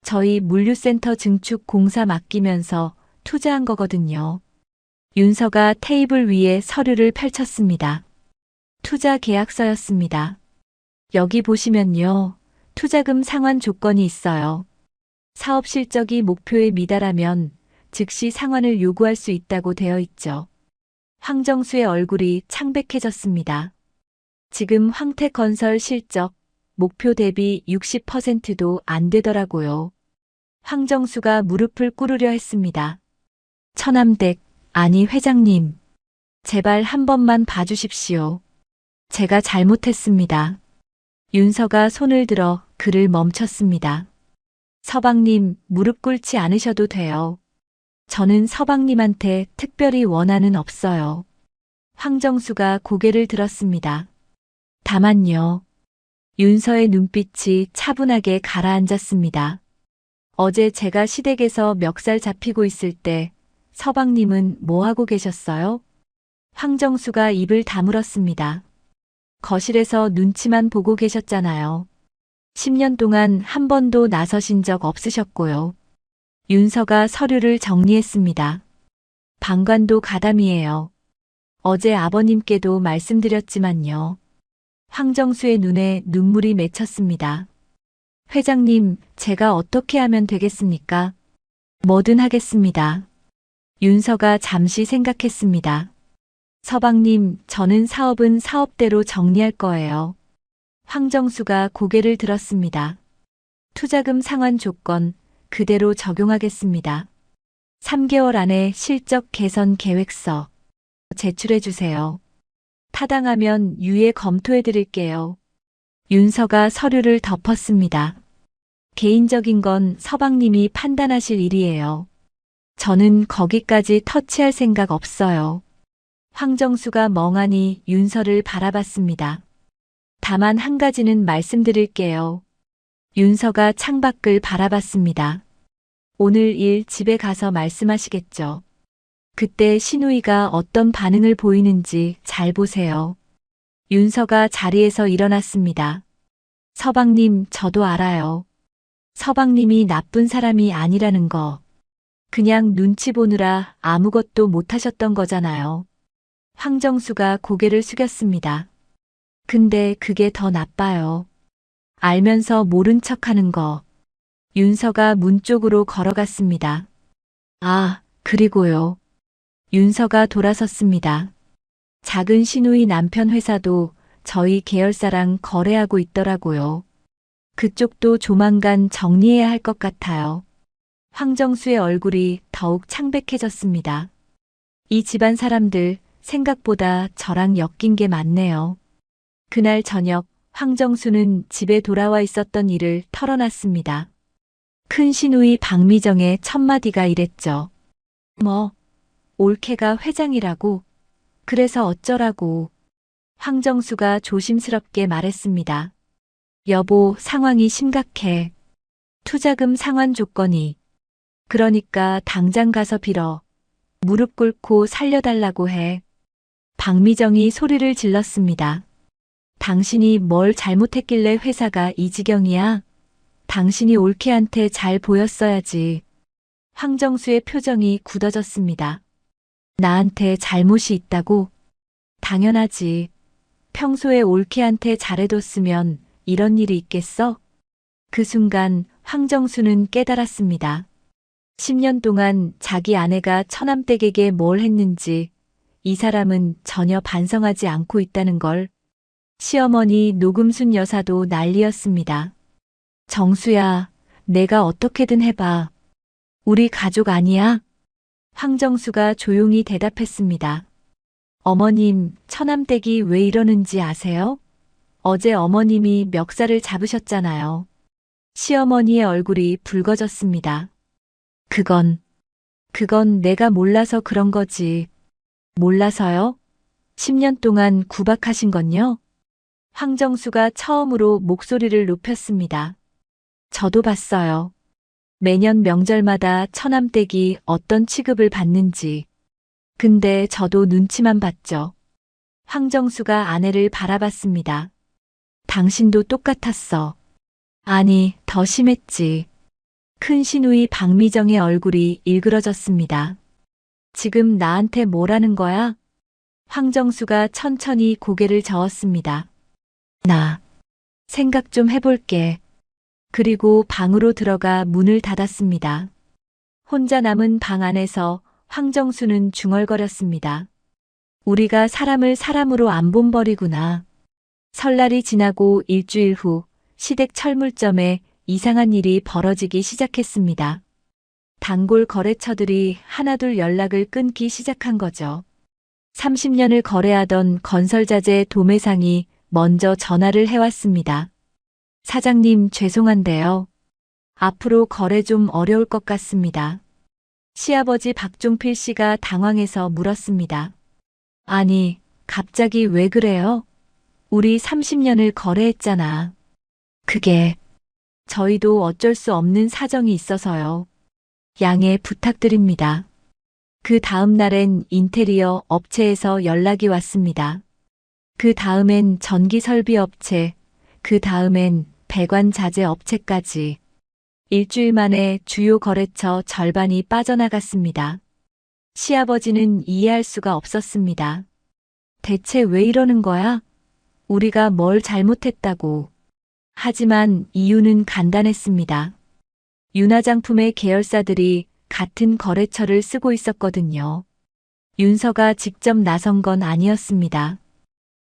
Speaker 1: 저희 물류센터 증축 공사 맡기면서 투자한 거거든요. 윤서가 테이블 위에 서류를 펼쳤습니다. 투자 계약서였습니다. 여기 보시면요. 투자금 상환 조건이 있어요. 사업 실적이 목표에 미달하면 즉시 상환을 요구할 수 있다고 되어 있죠. 황정수의 얼굴이 창백해졌습니다. 지금 황태건설 실적, 목표 대비 60%도 안 되더라고요. 황정수가 무릎을 꿇으려 했습니다. 처남댁, 아니 회장님. 제발 한 번만 봐주십시오. 제가 잘못했습니다. 윤서가 손을 들어 그를 멈췄습니다. 서방님, 무릎 꿇지 않으셔도 돼요. 저는 서방님한테 특별히 원한은 없어요. 황정수가 고개를 들었습니다. 다만요. 윤서의 눈빛이 차분하게 가라앉았습니다. 어제 제가 시댁에서 멱살 잡히고 있을 때 서방님은 뭐 하고 계셨어요? 황정수가 입을 다물었습니다. 거실에서 눈치만 보고 계셨잖아요. 10년 동안 한 번도 나서신 적 없으셨고요. 윤서가 서류를 정리했습니다. 방관도 가담이에요. 어제 아버님께도 말씀드렸지만요. 황정수의 눈에 눈물이 맺혔습니다. 회장님, 제가 어떻게 하면 되겠습니까? 뭐든 하겠습니다. 윤서가 잠시 생각했습니다. 서방님, 저는 사업은 사업대로 정리할 거예요. 황정수가 고개를 들었습니다. 투자금 상환 조건 그대로 적용하겠습니다. 3개월 안에 실적 개선 계획서 제출해 주세요. 타당하면 유예 검토해 드릴게요. 윤서가 서류를 덮었습니다. 개인적인 건 서방님이 판단하실 일이에요. 저는 거기까지 터치할 생각 없어요. 황정수가 멍하니 윤서를 바라봤습니다. 다만 한 가지는 말씀드릴게요. 윤서가 창밖을 바라봤습니다. 오늘 일 집에 가서 말씀하시겠죠. 그때 신우이가 어떤 반응을 보이는지 잘 보세요. 윤서가 자리에서 일어났습니다. 서방님, 저도 알아요. 서방님이 나쁜 사람이 아니라는 거. 그냥 눈치 보느라 아무것도 못하셨던 거잖아요. 황정수가 고개를 숙였습니다. 근데 그게 더 나빠요. 알면서 모른 척하는 거. 윤서가 문 쪽으로 걸어갔습니다. 아, 그리고요. 윤서가 돌아섰습니다. 작은 신우이 남편 회사도 저희 계열사랑 거래하고 있더라고요. 그쪽도 조만간 정리해야 할 것 같아요. 황정수의 얼굴이 더욱 창백해졌습니다. 이 집안 사람들 생각보다 저랑 엮인 게 많네요. 그날 저녁 황정수는 집에 돌아와 있었던 일을 털어놨습니다. 큰 시누이 박미정의 첫마디가 이랬죠. 뭐, 올케가 회장이라고? 그래서 어쩌라고? 황정수가 조심스럽게 말했습니다. 여보, 상황이 심각해. 투자금 상환 조건이. 그러니까 당장 가서 빌어. 무릎 꿇고 살려달라고 해. 박미정이 소리를 질렀습니다. 당신이 뭘 잘못했길래 회사가 이 지경이야? 당신이 올케한테 잘 보였어야지. 황정수의 표정이 굳어졌습니다. 나한테 잘못이 있다고? 당연하지. 평소에 올케한테 잘해뒀으면 이런 일이 있겠어? 그 순간 황정수는 깨달았습니다. 10년 동안 자기 아내가 처남댁에게 뭘 했는지 이 사람은 전혀 반성하지 않고 있다는 걸. 시어머니 노금순 여사도 난리였습니다. 정수야, 내가 어떻게든 해봐. 우리 가족 아니야? 황정수가 조용히 대답했습니다. 어머님, 처남댁이 왜 이러는지 아세요? 어제 어머님이 멱살을 잡으셨잖아요. 시어머니의 얼굴이 붉어졌습니다. 그건 내가 몰라서 그런 거지. 몰라서요? 10년 동안 구박하신 건요? 황정수가 처음으로 목소리를 높였습니다. 저도 봤어요. 매년 명절마다 처남댁이 어떤 취급을 받는지. 근데 저도 눈치만 봤죠. 황정수가 아내를 바라봤습니다. 당신도 똑같았어. 아니, 더 심했지. 큰 시누이 박미정의 얼굴이 일그러졌습니다. 지금 나한테 뭐라는 거야? 황정수가 천천히 고개를 저었습니다. 나 생각 좀 해볼게. 그리고 방으로 들어가 문을 닫았습니다. 혼자 남은 방 안에서 황정수는 중얼거렸습니다. 우리가 사람을 사람으로 안 본버리구나. 설날이 지나고 일주일 후 시댁 철물점에 이상한 일이 벌어지기 시작했습니다. 단골 거래처들이 하나둘 연락을 끊기 시작한 거죠. 30년을 거래하던 건설자재 도매상이 먼저 전화를 해왔습니다. 사장님, 죄송한데요. 앞으로 거래 좀 어려울 것 같습니다. 시아버지 박종필 씨가 당황해서 물었습니다. 아니, 갑자기 왜 그래요? 우리 30년을 거래했잖아. 그게 저희도 어쩔 수 없는 사정이 있어서요. 양해 부탁드립니다. 그 다음 날엔 인테리어 업체에서 연락이 왔습니다. 그 다음엔 전기설비 업체, 그 다음엔 배관 자재 업체까지. 일주일 만에 주요 거래처 절반이 빠져나갔습니다. 시아버지는 이해할 수가 없었습니다. 대체 왜 이러는 거야? 우리가 뭘 잘못했다고. 하지만 이유는 간단했습니다. 윤화장품의 계열사들이 같은 거래처를 쓰고 있었거든요. 윤서가 직접 나선 건 아니었습니다.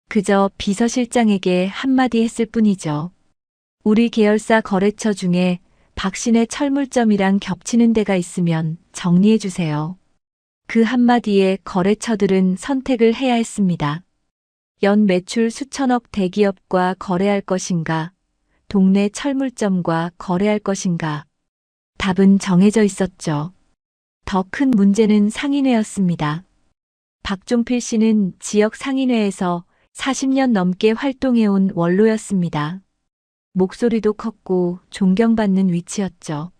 Speaker 1: 그저 비서실장에게 한마디 했을 뿐이죠. 우리 계열사 거래처 중에 박신의 철물점이랑 겹치는 데가 있으면 정리해 주세요. 그 한마디에 거래처들은 선택을 해야 했습니다. 연 매출 수천억 대기업과 거래할 것인가, 동네 철물점과 거래할 것인가. 답은 정해져 있었죠. 더 큰 문제는 상인회였습니다. 박종필 씨는 지역 상인회에서 40년 넘게 활동해온 원로였습니다. 목소리도 컸고 존경받는 위치였죠.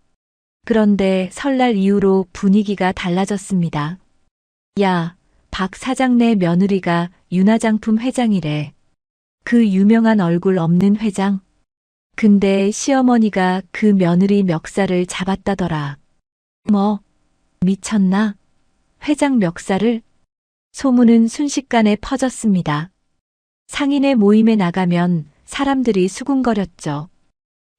Speaker 1: 그런데 설날 이후로 분위기가 달라졌습니다. 야, 박 사장네 며느리가 윤화장품 회장이래. 그 유명한 얼굴 없는 회장? 근데 시어머니가 그 며느리 멱살을 잡았다더라. 뭐, 미쳤나? 회장 멱살을? 소문은 순식간에 퍼졌습니다. 상인회 모임에 나가면 사람들이 수군거렸죠.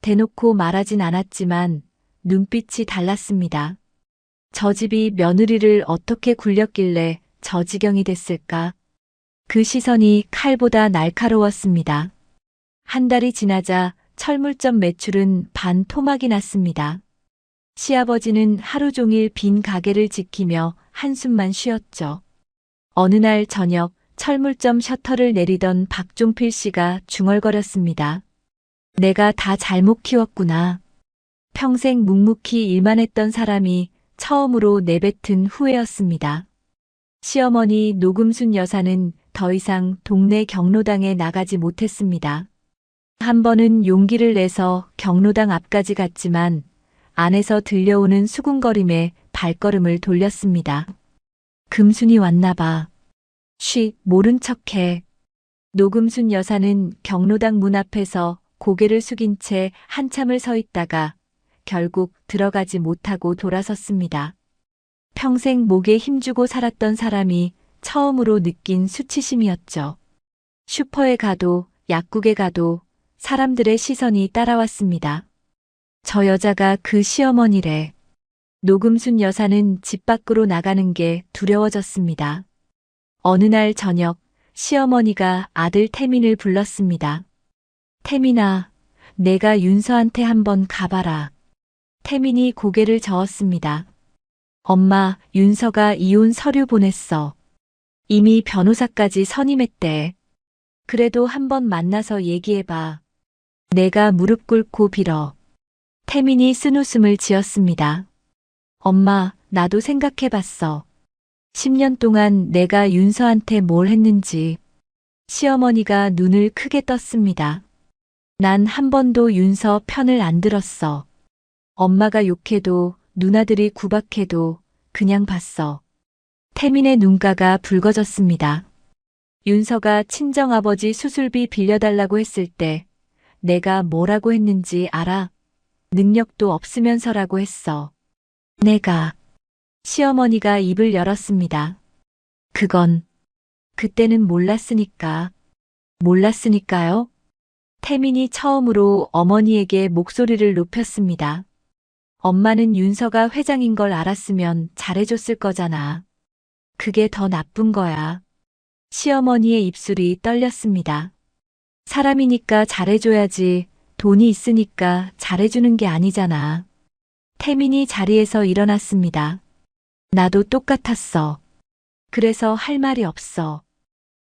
Speaker 1: 대놓고 말하진 않았지만 눈빛이 달랐습니다. 저 집이 며느리를 어떻게 굴렸길래 저 지경이 됐을까? 그 시선이 칼보다 날카로웠습니다. 한 달이 지나자 철물점 매출은 반 토막이 났습니다. 시아버지는 하루 종일 빈 가게를 지키며 한숨만 쉬었죠. 어느 날 저녁 철물점 셔터를 내리던 박종필 씨가 중얼거렸습니다. 내가 다 잘못 키웠구나. 평생 묵묵히 일만 했던 사람이 처음으로 내뱉은 후회였습니다. 시어머니 노금순 여사는 더 이상 동네 경로당에 나가지 못했습니다. 한 번은 용기를 내서 경로당 앞까지 갔지만 안에서 들려오는 수군거림에 발걸음을 돌렸습니다. 금순이 왔나 봐. 쉬, 모른 척해. 노금순 여사는 경로당 문 앞에서 고개를 숙인 채 한참을 서 있다가 결국 들어가지 못하고 돌아섰습니다. 평생 목에 힘주고 살았던 사람이 처음으로 느낀 수치심이었죠. 슈퍼에 가도 약국에 가도 사람들의 시선이 따라왔습니다. 저 여자가 그 시어머니래. 노금순 여사는 집 밖으로 나가는 게 두려워졌습니다. 어느 날 저녁 시어머니가 아들 태민을 불렀습니다. 태민아, 내가 윤서한테 한번 가봐라. 태민이 고개를 저었습니다. 엄마, 윤서가 이혼 서류 보냈어. 이미 변호사까지 선임했대. 그래도 한번 만나서 얘기해봐. 내가 무릎 꿇고 빌어. 태민이 쓴웃음을 지었습니다. 엄마, 나도 생각해봤어. 10년 동안 내가 윤서한테 뭘 했는지. 시어머니가 눈을 크게 떴습니다. 난 한 번도 윤서 편을 안 들었어. 엄마가 욕해도 누나들이 구박해도 그냥 봤어. 태민의 눈가가 붉어졌습니다. 윤서가 친정아버지 수술비 빌려달라고 했을 때 내가 뭐라고 했는지 알아? 능력도 없으면서라고 했어. 내가. 시어머니가 입을 열었습니다. 그건 그때는 몰랐으니까. 몰랐으니까요? 태민이 처음으로 어머니에게 목소리를 높였습니다. 엄마는 윤서가 회장인 걸 알았으면 잘해줬을 거잖아. 그게 더 나쁜 거야. 시어머니의 입술이 떨렸습니다. 사람이니까 잘해줘야지 돈이 있으니까 잘해주는 게 아니잖아. 태민이 자리에서 일어났습니다. 나도 똑같았어. 그래서 할 말이 없어.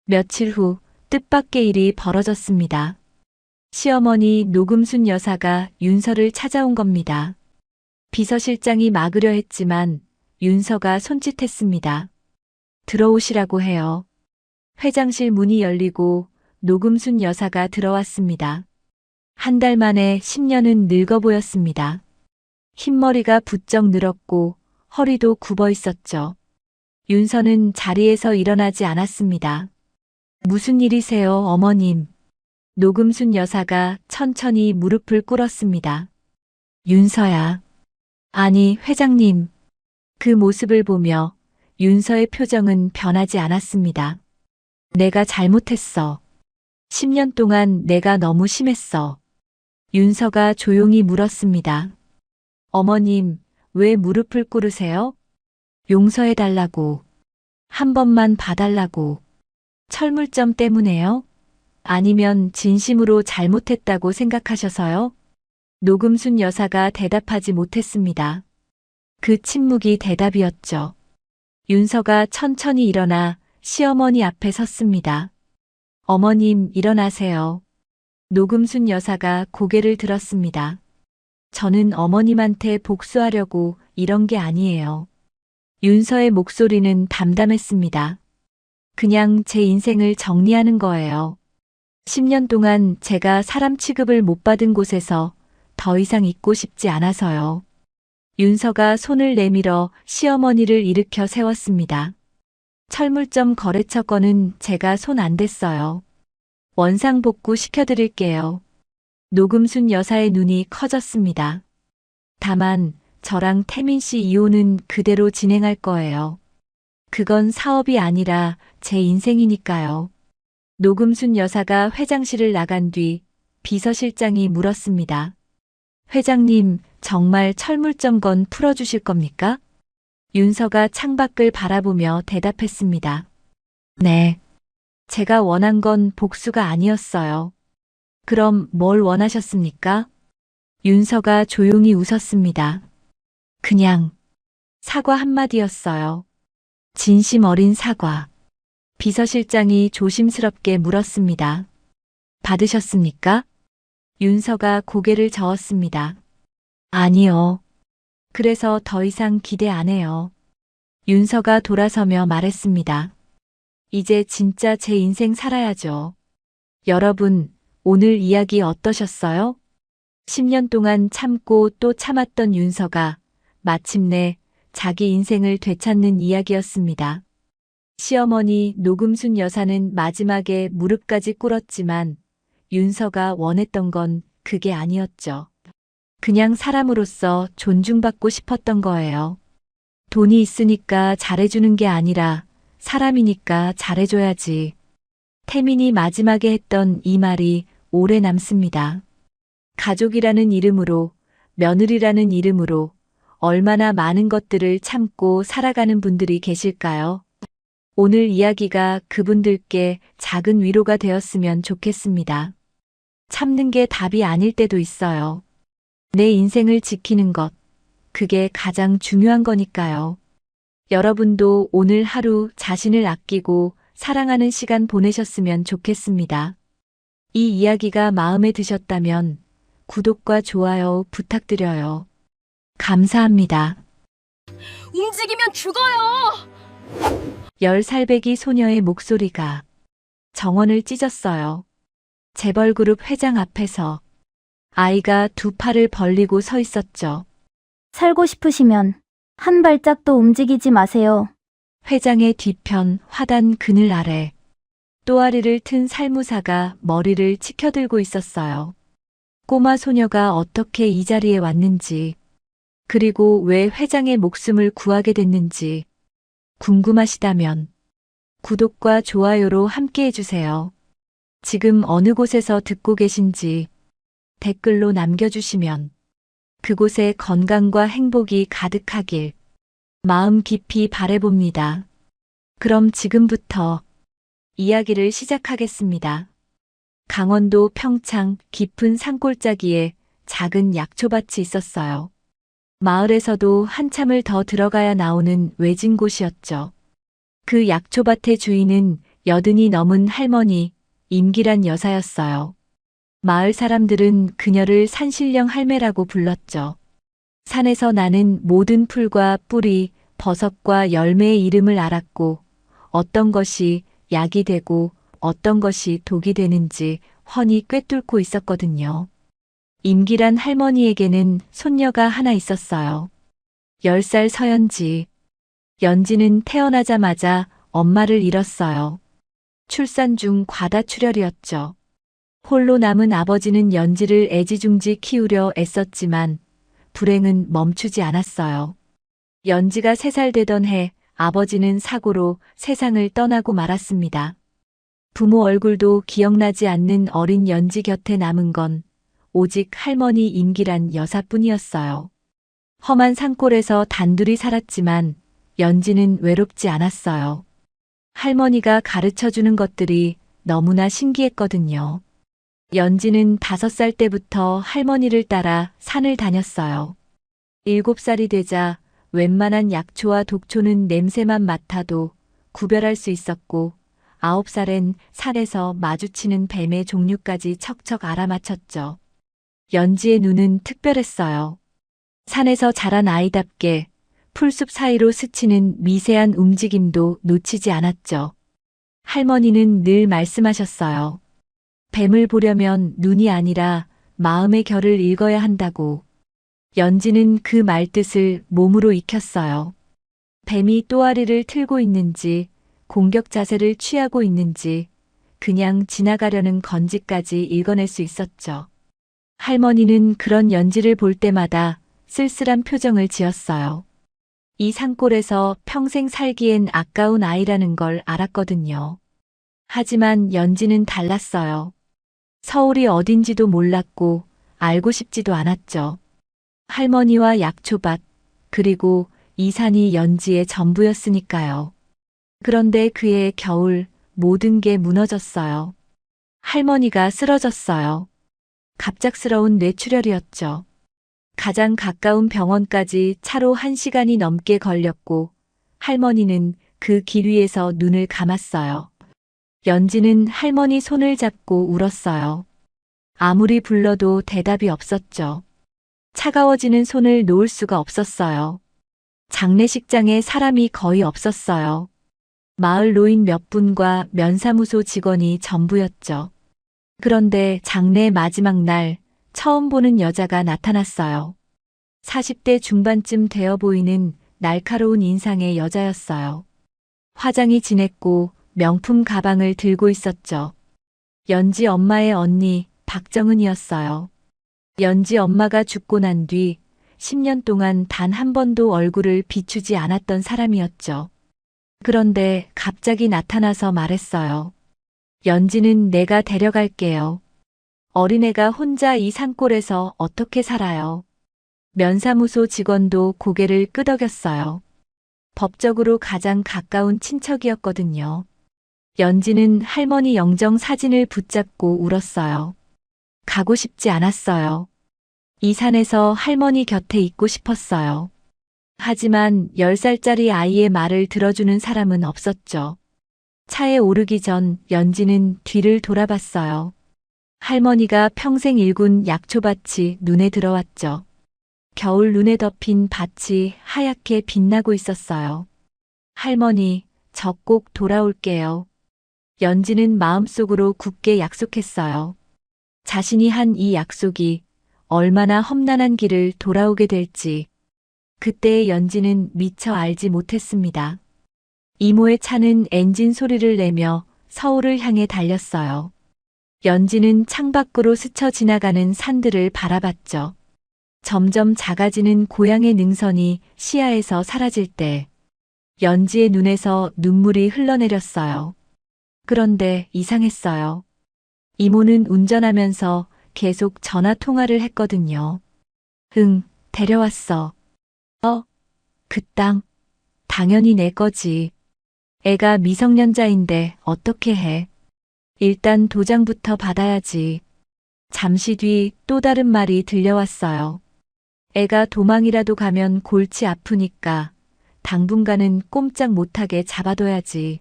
Speaker 1: 며칠 후 뜻밖의 일이 벌어졌습니다. 시어머니 노금순 여사가 윤서를 찾아온 겁니다. 비서실장이 막으려 했지만 윤서가 손짓했습니다. 들어오시라고 해요. 회장실 문이 열리고 노금순 여사가 들어왔습니다. 한 달 만에 10년은 늙어 보였습니다. 흰머리가 부쩍 늘었고 허리도 굽어 있었죠. 윤서는 자리에서 일어나지 않았습니다. 무슨 일이세요, 어머님? 노금순 여사가 천천히 무릎을 꿇었습니다. 윤서야. 아니, 회장님. 그 모습을 보며 윤서의 표정은 변하지 않았습니다. 내가 잘못했어. 10년 동안 내가 너무 심했어. 윤서가 조용히 물었습니다. 어머님, 왜 무릎을 꿇으세요? 용서해달라고. 한 번만 봐달라고. 철물점 때문에요? 아니면 진심으로 잘못했다고 생각하셔서요? 노금순 여사가 대답하지 못했습니다. 그 침묵이 대답이었죠. 윤서가 천천히 일어나 시어머니 앞에 섰습니다. 어머님, 일어나세요. 노금순 여사가 고개를 들었습니다. 저는 어머님한테 복수하려고 이런 게 아니에요. 윤서의 목소리는 담담했습니다. 그냥 제 인생을 정리하는 거예요. 10년 동안 제가 사람 취급을 못 받은 곳에서 더 이상 있고 싶지 않아서요. 윤서가 손을 내밀어 시어머니를 일으켜 세웠습니다. 철물점 거래처 건은 제가 손 안 댔어요. 원상복구 시켜드릴게요. 노금순 여사의 눈이 커졌습니다. 다만 저랑 태민 씨 이혼은 그대로 진행할 거예요. 그건 사업이 아니라 제 인생이니까요. 노금순 여사가 회장실을 나간 뒤 비서실장이 물었습니다. 회장님, 정말 철물점 건 풀어주실 겁니까? 윤서가 창밖을 바라보며 대답했습니다. 네. 제가 원한 건 복수가 아니었어요. 그럼 뭘 원하셨습니까? 윤서가 조용히 웃었습니다. 그냥 사과 한마디였어요. 진심 어린 사과. 비서실장이 조심스럽게 물었습니다. 받으셨습니까? 윤서가 고개를 저었습니다. 아니요. 그래서 더 이상 기대 안 해요. 윤서가 돌아서며 말했습니다. 이제 진짜 제 인생 살아야죠. 여러분, 오늘 이야기 어떠셨어요? 10년 동안 참고 또 참았던 윤서가 마침내 자기 인생을 되찾는 이야기였습니다. 시어머니 노금순 여사는 마지막에 무릎까지 꿇었지만 윤서가 원했던 건 그게 아니었죠. 그냥 사람으로서 존중받고 싶었던 거예요. 돈이 있으니까 잘해주는 게 아니라 사람이니까 잘해줘야지. 태민이 마지막에 했던 이 말이 오래 남습니다. 가족이라는 이름으로, 며느리라는 이름으로 얼마나 많은 것들을 참고 살아가는 분들이 계실까요? 오늘 이야기가 그분들께 작은 위로가 되었으면 좋겠습니다. 참는 게 답이 아닐 때도 있어요. 내 인생을 지키는 것, 그게 가장 중요한 거니까요. 여러분도 오늘 하루 자신을 아끼고 사랑하는 시간 보내셨으면 좋겠습니다. 이 이야기가 마음에 드셨다면 구독과 좋아요 부탁드려요. 감사합니다.
Speaker 2: 움직이면 죽어요.
Speaker 1: 10살배기 소녀의 목소리가 정원을 찢었어요. 재벌그룹 회장 앞에서 아이가 두 팔을 벌리고 서 있었죠.
Speaker 4: 살고 싶으시면 한 발짝도 움직이지 마세요.
Speaker 1: 회장의 뒤편 화단 그늘 아래 또아리를 튼 살무사가 머리를 치켜들고 있었어요. 꼬마 소녀가 어떻게 이 자리에 왔는지, 그리고 왜 회장의 목숨을 구하게 됐는지 궁금하시다면 구독과 좋아요로 함께 해주세요. 지금 어느 곳에서 듣고 계신지 댓글로 남겨주시면 그곳에 건강과 행복이 가득하길 마음 깊이 바라봅니다. 그럼 지금부터 이야기를 시작하겠습니다. 강원도 평창 깊은 산골짜기에 작은 약초밭이 있었어요. 마을에서도 한참을 더 들어가야 나오는 외진 곳이었죠. 그 약초밭의 주인은 80이 넘은 할머니 임기란 여사였어요. 마을 사람들은 그녀를 산신령 할매라고 불렀죠. 산에서 나는 모든 풀과 뿌리, 버섯과 열매의 이름을 알았고 어떤 것이 약이 되고 어떤 것이 독이 되는지 훤히 꿰뚫고 있었거든요. 임기란 할머니에게는 손녀가 하나 있었어요. 10살 서연지. 연지는 태어나자마자 엄마를 잃었어요. 출산 중 과다출혈이었죠. 홀로 남은 아버지는 연지를 애지중지 키우려 애썼지만 불행은 멈추지 않았어요. 연지가 3살 되던 해 아버지는 사고로 세상을 떠나고 말았습니다. 부모 얼굴도 기억나지 않는 어린 연지 곁에 남은 건 오직 할머니 임기란 여사뿐이었어요. 험한 산골에서 단둘이 살았지만 연지는 외롭지 않았어요. 할머니가 가르쳐주는 것들이 너무나 신기했거든요. 연지는 5살 때부터 할머니를 따라 산을 다녔어요. 7살이 되자 웬만한 약초와 독초는 냄새만 맡아도 구별할 수 있었고 9살엔 산에서 마주치는 뱀의 종류까지 척척 알아맞혔죠. 연지의 눈은 특별했어요. 산에서 자란 아이답게 풀숲 사이로 스치는 미세한 움직임도 놓치지 않았죠. 할머니는 늘 말씀하셨어요. 뱀을 보려면 눈이 아니라 마음의 결을 읽어야 한다고. 연지는 그 말뜻을 몸으로 익혔어요. 뱀이 또아리를 틀고 있는지, 공격 자세를 취하고 있는지, 그냥 지나가려는 건지까지 읽어낼 수 있었죠. 할머니는 그런 연지를 볼 때마다 쓸쓸한 표정을 지었어요. 이 산골에서 평생 살기엔 아까운 아이라는 걸 알았거든요. 하지만 연지는 달랐어요. 서울이 어딘지도 몰랐고 알고 싶지도 않았죠. 할머니와 약초밭, 그리고 이 산이 연지의 전부였으니까요. 그런데 그해 겨울 모든 게 무너졌어요. 할머니가 쓰러졌어요. 갑작스러운 뇌출혈이었죠. 가장 가까운 병원까지 차로 1시간이 넘게 걸렸고 할머니는 그 길 위에서 눈을 감았어요. 연지는 할머니 손을 잡고 울었어요. 아무리 불러도 대답이 없었죠. 차가워지는 손을 놓을 수가 없었어요. 장례식장에 사람이 거의 없었어요. 마을 노인 몇 분과 면사무소 직원이 전부였죠. 그런데 장례 마지막 날 처음 보는 여자가 나타났어요. 40대 중반쯤 되어 보이는 날카로운 인상의 여자였어요. 화장이 진했고 명품 가방을 들고 있었죠. 연지 엄마의 언니 박정은이었어요. 연지 엄마가 죽고 난 뒤 10년 동안 단 한 번도 얼굴을 비추지 않았던 사람이었죠. 그런데 갑자기 나타나서 말했어요. 연지는 내가 데려갈게요. 어린애가 혼자 이 산골에서 어떻게 살아요? 면사무소 직원도 고개를 끄덕였어요. 법적으로 가장 가까운 친척이었거든요. 연지는 할머니 영정 사진을 붙잡고 울었어요. 가고 싶지 않았어요. 이 산에서 할머니 곁에 있고 싶었어요. 하지만 10살짜리 아이의 말을 들어주는 사람은 없었죠. 차에 오르기 전 연지는 뒤를 돌아봤어요. 할머니가 평생 일군 약초밭이 눈에 들어왔죠. 겨울 눈에 덮인 밭이 하얗게 빛나고 있었어요. 할머니, 저 꼭 돌아올게요. 연지는 마음속으로 굳게 약속했어요. 자신이 한 이 약속이 얼마나 험난한 길을 돌아오게 될지 그때의 연지는 미처 알지 못했습니다. 이모의 차는 엔진 소리를 내며 서울을 향해 달렸어요. 연지는 창밖으로 스쳐 지나가는 산들을 바라봤죠. 점점 작아지는 고향의 능선이 시야에서 사라질 때 연지의 눈에서 눈물이 흘러내렸어요. 그런데 이상했어요. 이모는 운전하면서 계속 전화 통화를 했거든요. 응, 데려왔어. 그 땅, 당연히 내 거지. 애가 미성년자인데 어떻게 해? 일단 도장부터 받아야지. 잠시 뒤 또 다른 말이 들려왔어요. 애가 도망이라도 가면 골치 아프니까 당분간은 꼼짝 못하게 잡아둬야지.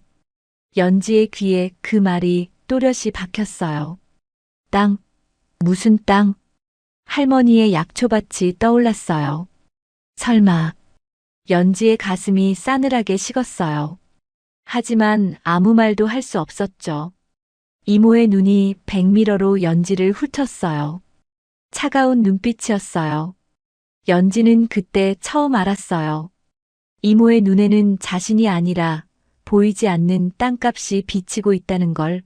Speaker 1: 연지의 귀에 그 말이 또렷이 박혔어요. 땅? 무슨 땅? 할머니의 약초밭이 떠올랐어요. 설마. 연지의 가슴이 싸늘하게 식었어요. 하지만 아무 말도 할 수 없었죠. 이모의 눈이 백미러로 연지를 훑었어요. 차가운 눈빛이었어요. 연지는 그때 처음 알았어요. 이모의 눈에는 자신이 아니라 보이지 않는 땅값이 비치고 있다는 걸.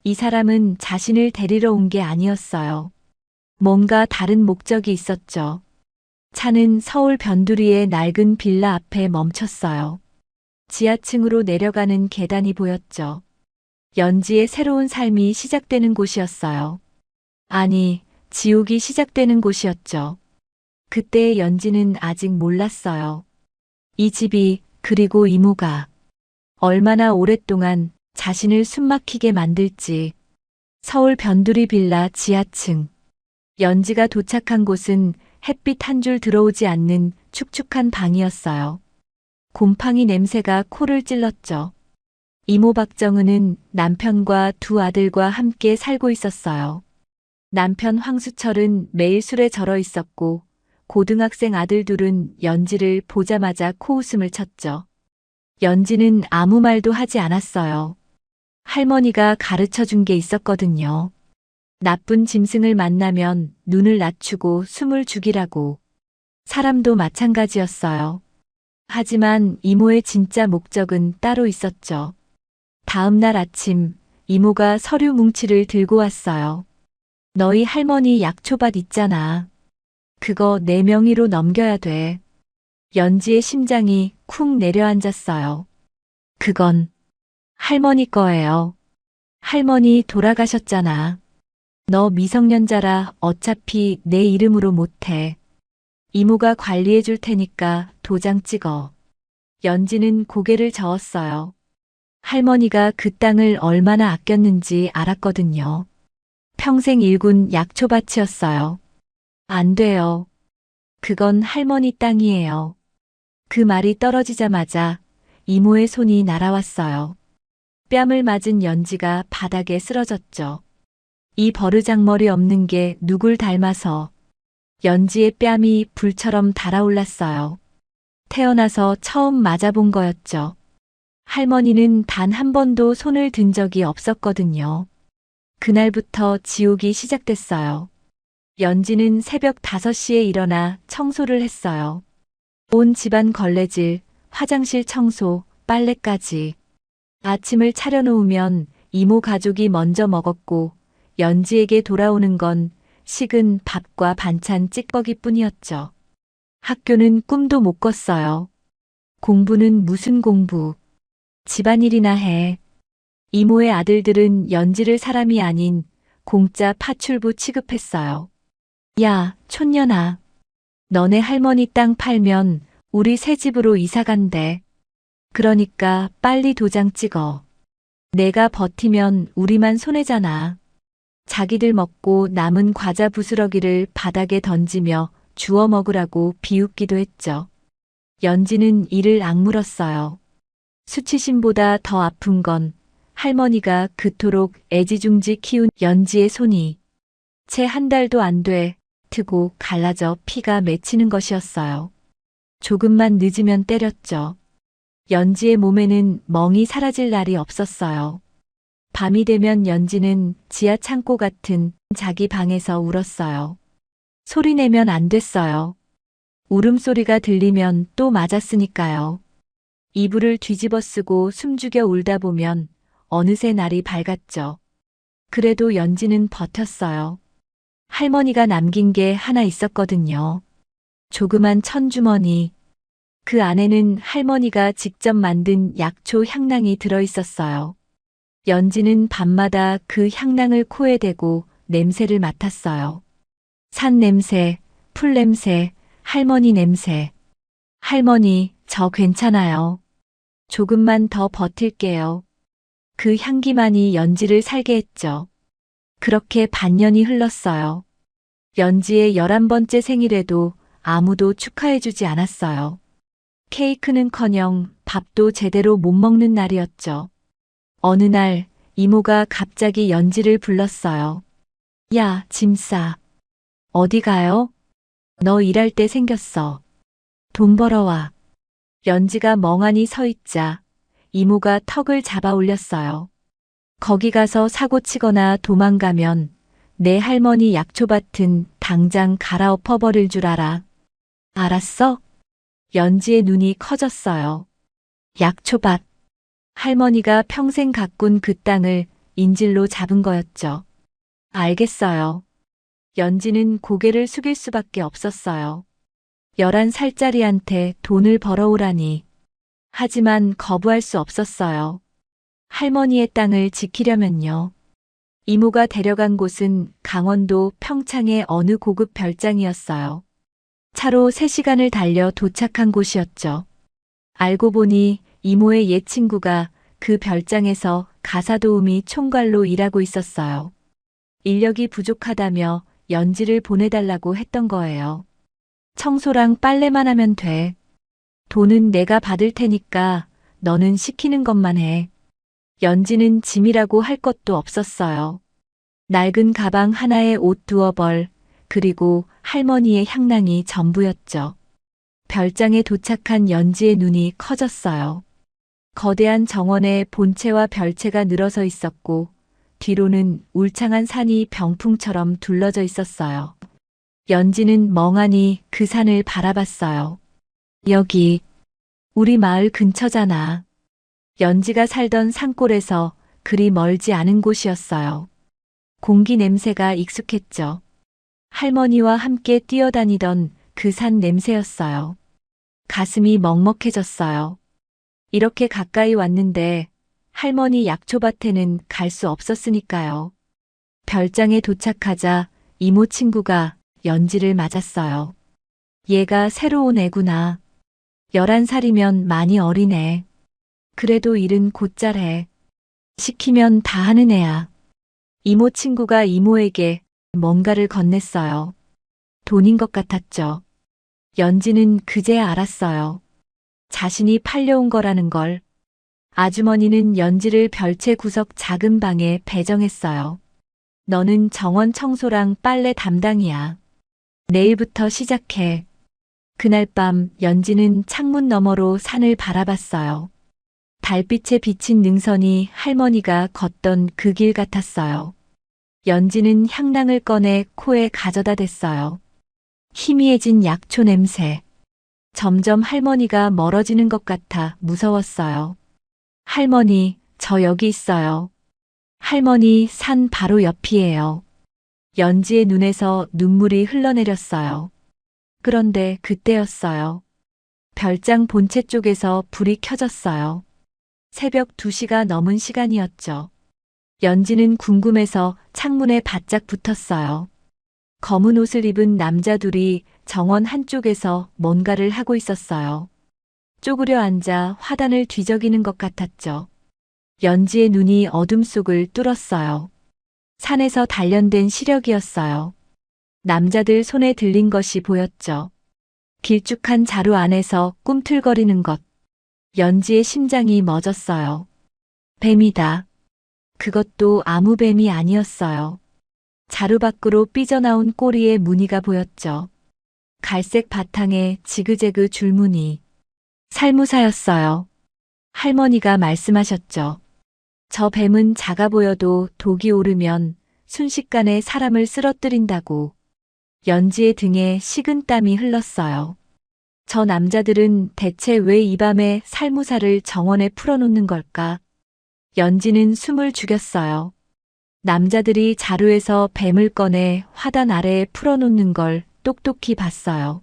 Speaker 1: 이 사람은 자신을 데리러 온 게 아니었어요. 뭔가 다른 목적이 있었죠. 차는 서울 변두리의 낡은 빌라 앞에 멈췄어요. 지하층으로 내려가는 계단이 보였죠. 연지의 새로운 삶이 시작되는 곳이었어요. 아니, 지옥이 시작되는 곳이었죠. 그때의 연지는 아직 몰랐어요. 이 집이, 그리고 이모가 얼마나 오랫동안 자신을 숨막히게 만들지. 서울 변두리 빌라 지하층. 연지가 도착한 곳은 햇빛 한 줄 들어오지 않는 축축한 방이었어요. 곰팡이 냄새가 코를 찔렀죠. 이모 박정은은 남편과 두 아들과 함께 살고 있었어요. 남편 황수철은 매일 술에 절어 있었고 고등학생 아들 둘은 연지를 보자마자 코웃음을 쳤죠. 연지는 아무 말도 하지 않았어요. 할머니가 가르쳐 준 게 있었거든요. 나쁜 짐승을 만나면 눈을 낮추고 숨을 죽이라고. 사람도 마찬가지였어요. 하지만 이모의 진짜 목적은 따로 있었죠. 다음 날 아침, 이모가 서류 뭉치를 들고 왔어요. 너희 할머니 약초밭 있잖아. 그거 내 명의로 넘겨야 돼. 연지의 심장이 쿵 내려앉았어요. 그건 할머니 거예요. 할머니 돌아가셨잖아. 너 미성년자라 어차피 내 이름으로 못해. 이모가 관리해 줄 테니까 도장 찍어. 연지는 고개를 저었어요. 할머니가 그 땅을 얼마나 아꼈는지 알았거든요. 평생 일군 약초밭이었어요. 안 돼요. 그건 할머니 땅이에요. 그 말이 떨어지자마자 이모의 손이 날아왔어요. 뺨을 맞은 연지가 바닥에 쓰러졌죠. 이 버르장머리 없는 게 누굴 닮아서. 연지의 뺨이 불처럼 달아올랐어요. 태어나서 처음 맞아본 거였죠. 할머니는 단 한 번도 손을 든 적이 없었거든요. 그날부터 지옥이 시작됐어요. 연지는 새벽 5시에 일어나 청소를 했어요. 온 집안 걸레질, 화장실 청소, 빨래까지. 아침을 차려놓으면 이모 가족이 먼저 먹었고 연지에게 돌아오는 건 식은 밥과 반찬 찌꺼기뿐이었죠. 학교는 꿈도 못 꿨어요. 공부는 무슨 공부. 집안일이나 해. 이모의 아들들은 연지를 사람이 아닌 공짜 파출부 취급했어요. 야, 촌년아. 너네 할머니 땅 팔면 우리 새 집으로 이사 간대. 그러니까 빨리 도장 찍어. 내가 버티면 우리만 손해잖아. 자기들 먹고 남은 과자 부스러기를 바닥에 던지며 주워 먹으라고 비웃기도 했죠. 연지는 이를 악물었어요. 수치심보다 더 아픈 건 할머니가 그토록 애지중지 키운 연지의 손이 채 한 달도 안 돼 트고 갈라져 피가 맺히는 것이었어요. 조금만 늦으면 때렸죠. 연지의 몸에는 멍이 사라질 날이 없었어요. 밤이 되면 연지는 지하 창고 같은 자기 방에서 울었어요. 소리 내면 안 됐어요. 울음소리가 들리면 또 맞았으니까요. 이불을 뒤집어 쓰고 숨죽여 울다 보면 어느새 날이 밝았죠. 그래도 연지는 버텼어요. 할머니가 남긴 게 하나 있었거든요. 조그만 천주머니. 그 안에는 할머니가 직접 만든 약초 향낭이 들어있었어요. 연지는 밤마다 그 향낭을 코에 대고 냄새를 맡았어요. 산 냄새, 풀 냄새, 할머니 냄새. 할머니, 저 괜찮아요. 조금만 더 버틸게요. 그 향기만이 연지를 살게 했죠. 그렇게 반년이 흘렀어요. 연지의 11번째 생일에도 아무도 축하해주지 않았어요. 케이크는커녕 밥도 제대로 못 먹는 날이었죠. 어느 날 이모가 갑자기 연지를 불렀어요. 야, 짐 싸. 어디 가요? 너 일할 때 생겼어. 돈 벌어와. 연지가 멍하니 서 있자 이모가 턱을 잡아 올렸어요. 거기 가서 사고 치거나 도망가면 내 할머니 약초밭은 당장 갈아엎어 버릴 줄 알아. 알았어? 연지의 눈이 커졌어요. 약초밭. 할머니가 평생 가꾼 그 땅을 인질로 잡은 거였죠. 알겠어요. 연지는 고개를 숙일 수밖에 없었어요. 11살짜리한테 돈을 벌어오라니. 하지만 거부할 수 없었어요. 할머니의 땅을 지키려면요. 이모가 데려간 곳은 강원도 평창의 어느 고급 별장이었어요. 차로 3시간을 달려 도착한 곳이었죠. 알고 보니 이모의 옛 친구가 그 별장에서 가사도우미 총괄로 일하고 있었어요. 인력이 부족하다며 연지를 보내달라고 했던 거예요. 청소랑 빨래만 하면 돼. 돈은 내가 받을 테니까 너는 시키는 것만 해. 연지는 짐이라고 할 것도 없었어요. 낡은 가방 하나에 옷 2벌, 그리고 할머니의 향낭이 전부였죠. 별장에 도착한 연지의 눈이 커졌어요. 거대한 정원에 본체와 별체가 늘어서 있었고 뒤로는 울창한 산이 병풍처럼 둘러져 있었어요. 연지는 멍하니 그 산을 바라봤어요. 여기 우리 마을 근처잖아. 연지가 살던 산골에서 그리 멀지 않은 곳이었어요. 공기 냄새가 익숙했죠. 할머니와 함께 뛰어다니던 그 산 냄새였어요. 가슴이 먹먹해졌어요. 이렇게 가까이 왔는데 할머니 약초밭에는 갈 수 없었으니까요. 별장에 도착하자 이모 친구가 연지를 맞았어요. 얘가 새로 온 애구나. 11살이면 많이 어리네. 그래도 일은 곧잘해. 시키면 다 하는 애야. 이모 친구가 이모에게 뭔가를 건넸어요. 돈인 것 같았죠. 연지는 그제야 알았어요. 자신이 팔려온 거라는 걸. 아주머니는 연지를 별채 구석 작은 방에 배정했어요. 너는 정원 청소랑 빨래 담당이야. 내일부터 시작해. 그날 밤 연지는 창문 너머로 산을 바라봤어요. 달빛에 비친 능선이 할머니가 걷던 그 길 같았어요. 연지는 향랑을 꺼내 코에 가져다 댔어요. 희미해진 약초 냄새. 점점 할머니가 멀어지는 것 같아 무서웠어요. 할머니, 저 여기 있어요. 할머니, 산 바로 옆이에요. 연지의 눈에서 눈물이 흘러내렸어요. 그런데 그때였어요. 별장 본체 쪽에서 불이 켜졌어요. 새벽 2시가 넘은 시간이었죠. 연지는 궁금해서 창문에 바짝 붙었어요. 검은 옷을 입은 남자 둘이 정원 한쪽에서 뭔가를 하고 있었어요. 쪼그려 앉아 화단을 뒤적이는 것 같았죠. 연지의 눈이 어둠 속을 뚫었어요. 산에서 단련된 시력이었어요. 남자들 손에 들린 것이 보였죠. 길쭉한 자루 안에서 꿈틀거리는 것. 연지의 심장이 멎었어요. 뱀이다. 그것도 아무 뱀이 아니었어요. 자루 밖으로 삐져나온 꼬리에 무늬가 보였죠. 갈색 바탕에 지그재그 줄무늬. 살무사였어요. 할머니가 말씀하셨죠. 저 뱀은 작아 보여도 독이 오르면 순식간에 사람을 쓰러뜨린다고. 연지의 등에 식은 땀이 흘렀어요. 저 남자들은 대체 왜 이 밤에 살무사를 정원에 풀어놓는 걸까? 연지는 숨을 죽였어요. 남자들이 자루에서 뱀을 꺼내 화단 아래에 풀어놓는 걸 똑똑히 봤어요.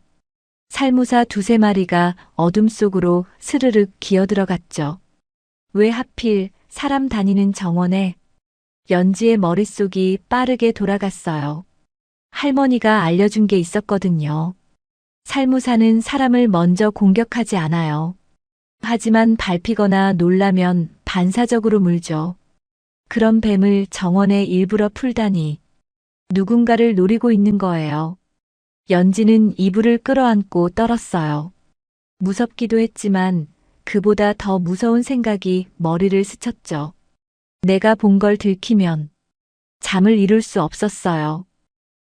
Speaker 1: 살무사 2~3마리가 어둠 속으로 스르륵 기어들어갔죠. 왜 하필 사람 다니는 정원에? 연지의 머릿속이 빠르게 돌아갔어요. 할머니가 알려준 게 있었거든요. 살무사는 사람을 먼저 공격하지 않아요. 하지만 밟히거나 놀라면 반사적으로 물죠. 그런 뱀을 정원에 일부러 풀다니. 누군가를 노리고 있는 거예요. 연지는 이불을 끌어안고 떨었어요. 무섭기도 했지만 그보다 더 무서운 생각이 머리를 스쳤죠. 내가 본 걸 들키면 잠을 이룰 수 없었어요.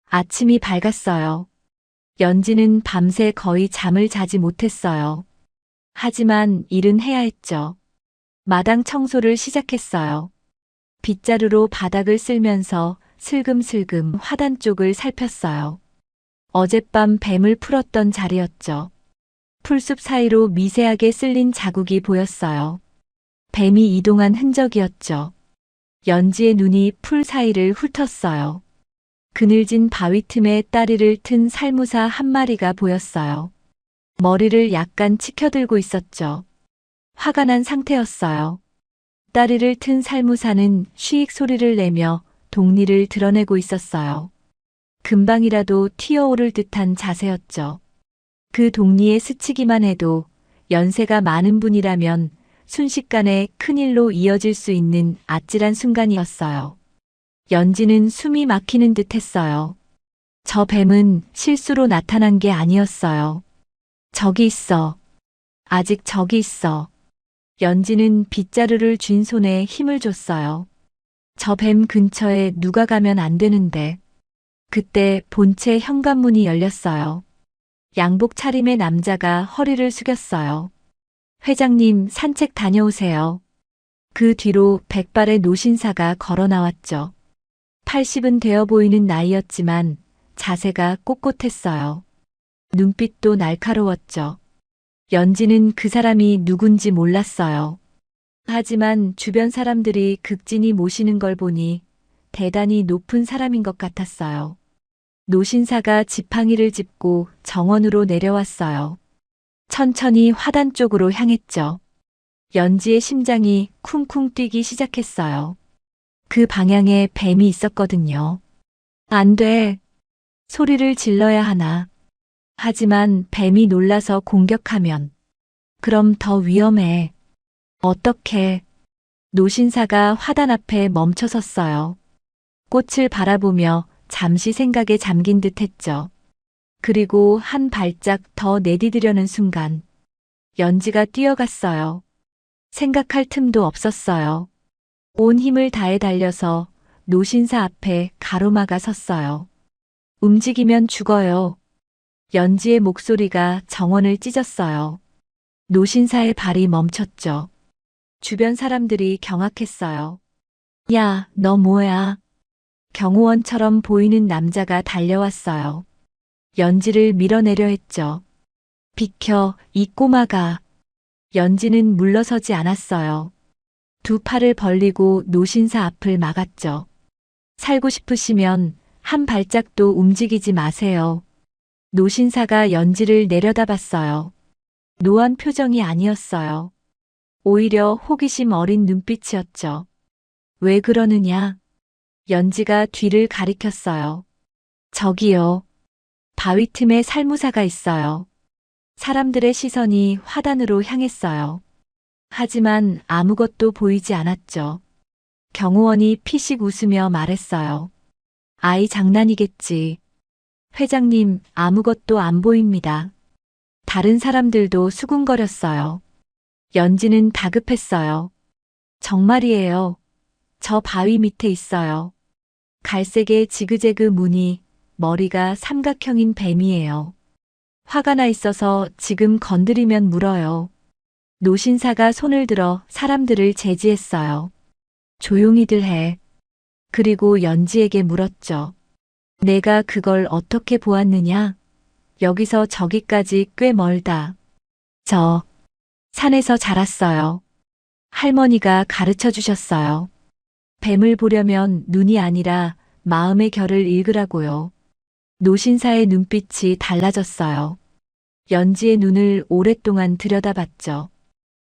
Speaker 1: 아침이 밝았어요. 연지는 밤새 거의 잠을 자지 못했어요. 하지만 일은 해야 했죠. 마당 청소를 시작했어요. 빗자루로 바닥을 쓸면서 슬금슬금 화단 쪽을 살폈어요. 어젯밤 뱀을 풀었던 자리였죠. 풀숲 사이로 미세하게 쓸린 자국이 보였어요. 뱀이 이동한 흔적이었죠. 연지의 눈이 풀 사이를 훑었어요. 그늘진 바위 틈에 다리를 튼 살무사 한 마리가 보였어요. 머리를 약간 치켜들고 있었죠. 화가 난 상태였어요. 다리를 튼 살무사는 쉬익 소리를 내며 독리를 드러내고 있었어요. 금방이라도 튀어오를 듯한 자세였죠. 그 독리에 스치기만 해도 연세가 많은 분이라면 순식간에 큰일로 이어질 수 있는 아찔한 순간이었어요. 연지는 숨이 막히는 듯 했어요. 저 뱀은 실수로 나타난 게 아니었어요. 저기 있어. 아직 저기 있어. 연지는 빗자루를 쥔 손에 힘을 줬어요. 저 뱀 근처에 누가 가면 안 되는데. 그때 본체 현관문이 열렸어요. 양복 차림의 남자가 허리를 숙였어요. 회장님 산책 다녀오세요. 그 뒤로 백발의 노신사가 걸어 나왔죠. 80은 되어 보이는 나이였지만 자세가 꼿꼿했어요. 눈빛도 날카로웠죠. 연지는 그 사람이 누군지 몰랐어요. 하지만 주변 사람들이 극진히 모시는 걸 보니 대단히 높은 사람인 것 같았어요. 노신사가 지팡이를 짚고 정원으로 내려왔어요. 천천히 화단 쪽으로 향했죠. 연지의 심장이 쿵쿵 뛰기 시작했어요. 그 방향에 뱀이 있었거든요. 안 돼. 소리를 질러야 하나. 하지만 뱀이 놀라서 공격하면 그럼 더 위험해. 어떻게? 노신사가 화단 앞에 멈춰 섰어요. 꽃을 바라보며 잠시 생각에 잠긴 듯 했죠. 그리고 한 발짝 더 내디디려는 순간 연지가 뛰어갔어요. 생각할 틈도 없었어요. 온 힘을 다해 달려서 노신사 앞에 가로막아 섰어요. 움직이면 죽어요. 연지의 목소리가 정원을 찢었어요. 노신사의 발이 멈췄죠. 주변 사람들이 경악했어요. 야, 너 뭐야? 경호원처럼 보이는 남자가 달려왔어요. 연지를 밀어내려 했죠. 비켜, 이 꼬마가. 연지는 물러서지 않았어요. 두 팔을 벌리고 노신사 앞을 막았죠. 살고 싶으시면 한 발짝도 움직이지 마세요. 노신사가 연지를 내려다봤어요. 노한 표정이 아니었어요. 오히려 호기심 어린 눈빛이었죠. 왜 그러느냐? 연지가 뒤를 가리켰어요. 저기요. 바위 틈에 살무사가 있어요. 사람들의 시선이 화단으로 향했어요. 하지만 아무것도 보이지 않았죠. 경호원이 피식 웃으며 말했어요. 아이 장난이겠지. 회장님, 아무것도 안 보입니다. 다른 사람들도 수군거렸어요. 연지는 다급했어요. 정말이에요. 저 바위 밑에 있어요. 갈색의 지그재그 무늬, 머리가 삼각형인 뱀이에요. 화가 나 있어서 지금 건드리면 물어요. 노신사가 손을 들어 사람들을 제지했어요. 조용히들 해. 그리고 연지에게 물었죠. 내가 그걸 어떻게 보았느냐? 여기서 저기까지 꽤 멀다. 저 산에서 자랐어요. 할머니가 가르쳐 주셨어요. 뱀을 보려면 눈이 아니라 마음의 결을 읽으라고요. 노신사의 눈빛이 달라졌어요. 연지의 눈을 오랫동안 들여다봤죠.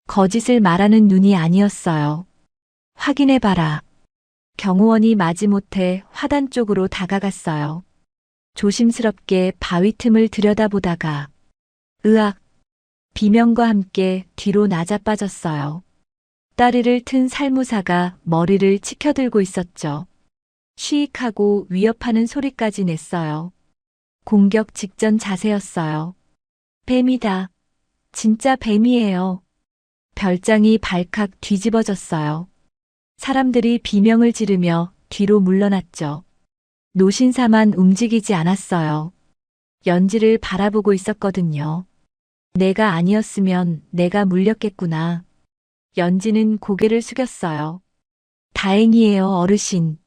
Speaker 1: 거짓을 말하는 눈이 아니었어요. 확인해봐라. 경호원이 마지못해 화단 쪽으로 다가갔어요. 조심스럽게 바위 틈을 들여다보다가 으악! 비명과 함께 뒤로 낮아빠졌어요. 다리를 튼 살무사가 머리를 치켜들고 있었죠. 쉬익하고 위협하는 소리까지 냈어요. 공격 직전 자세였어요. 뱀이다. 진짜 뱀이에요. 별장이 발칵 뒤집어졌어요. 사람들이 비명을 지르며 뒤로 물러났죠. 노신사만 움직이지 않았어요. 연지를 바라보고 있었거든요. 내가 아니었으면 내가 물렸겠구나. 연지는 고개를 숙였어요. 다행이에요, 어르신.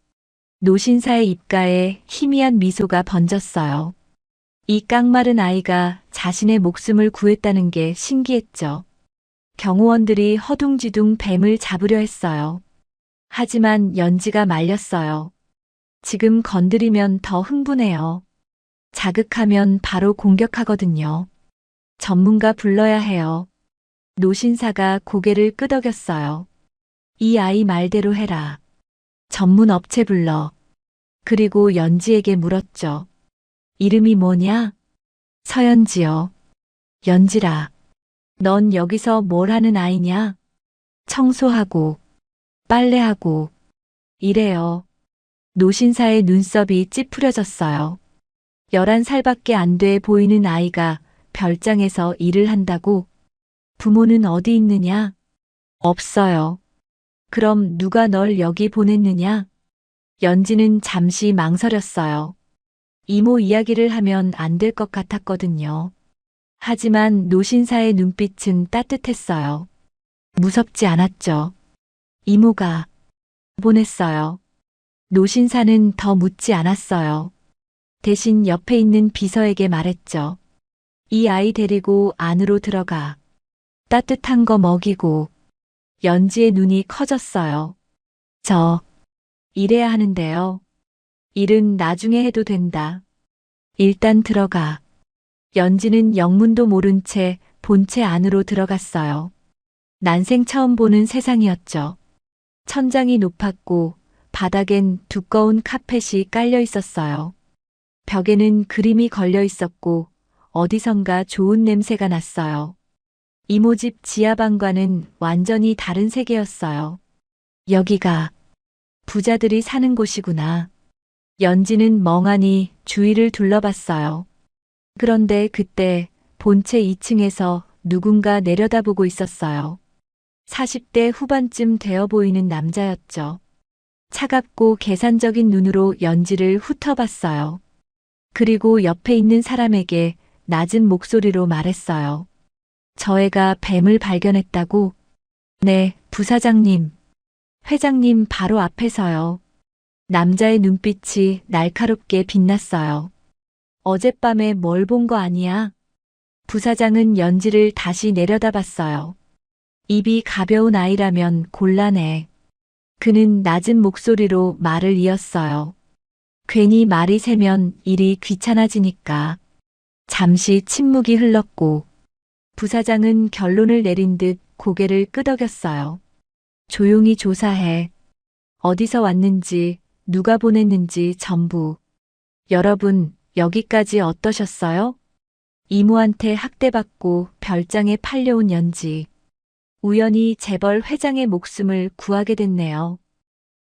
Speaker 1: 노신사의 입가에 희미한 미소가 번졌어요. 이 깡마른 아이가 자신의 목숨을 구했다는 게 신기했죠. 경호원들이 허둥지둥 뱀을 잡으려 했어요. 하지만 연지가 말렸어요. 지금 건드리면 더 흥분해요. 자극하면 바로 공격하거든요. 전문가 불러야 해요. 노신사가 고개를 끄덕였어요. 이 아이 말대로 해라. 전문 업체 불러. 그리고 연지에게 물었죠. 이름이 뭐냐? 서연지요. 연지라. 넌 여기서 뭘 하는 아이냐? 청소하고, 빨래하고, 이래요. 노신사의 눈썹이 찌푸려졌어요. 11살밖에 안 돼 보이는 아이가 별장에서 일을 한다고? 부모는 어디 있느냐? 없어요. 그럼 누가 널 여기 보냈느냐? 연지는 잠시 망설였어요. 이모 이야기를 하면 안 될 것 같았거든요. 하지만 노신사의 눈빛은 따뜻했어요. 무섭지 않았죠. 이모가 보냈어요. 노신사는 더 묻지 않았어요. 대신 옆에 있는 비서에게 말했죠. 이 아이 데리고 안으로 들어가. 따뜻한 거 먹이고. 연지의 눈이 커졌어요. 저 일해야 하는데요. 일은 나중에 해도 된다. 일단 들어가. 연지는 영문도 모른 채 본체 안으로 들어갔어요. 난생 처음 보는 세상이었죠. 천장이 높았고 바닥엔 두꺼운 카펫이 깔려 있었어요. 벽에는 그림이 걸려 있었고 어디선가 좋은 냄새가 났어요. 이모집 지하방과는 완전히 다른 세계였어요. 여기가 부자들이 사는 곳이구나. 연지는 멍하니 주위를 둘러봤어요. 그런데 그때 본체 2층에서 누군가 내려다보고 있었어요. 40대 후반쯤 되어 보이는 남자였죠. 차갑고 계산적인 눈으로 연지를 훑어봤어요. 그리고 옆에 있는 사람에게 낮은 목소리로 말했어요. 저 애가 뱀을 발견했다고? 네, 부사장님. 회장님 바로 앞에서요. 남자의 눈빛이 날카롭게 빛났어요. 어젯밤에 뭘 본 거 아니야? 부사장은 연지를 다시 내려다봤어요. 입이 가벼운 아이라면 곤란해. 그는 낮은 목소리로 말을 이었어요. 괜히 말이 새면 일이 귀찮아지니까. 잠시 침묵이 흘렀고 부사장은 결론을 내린 듯 고개를 끄덕였어요. 조용히 조사해. 어디서 왔는지, 누가 보냈는지 전부. 여러분, 여기까지 어떠셨어요? 이모한테 학대받고 별장에 팔려온 연지. 우연히 재벌 회장의 목숨을 구하게 됐네요.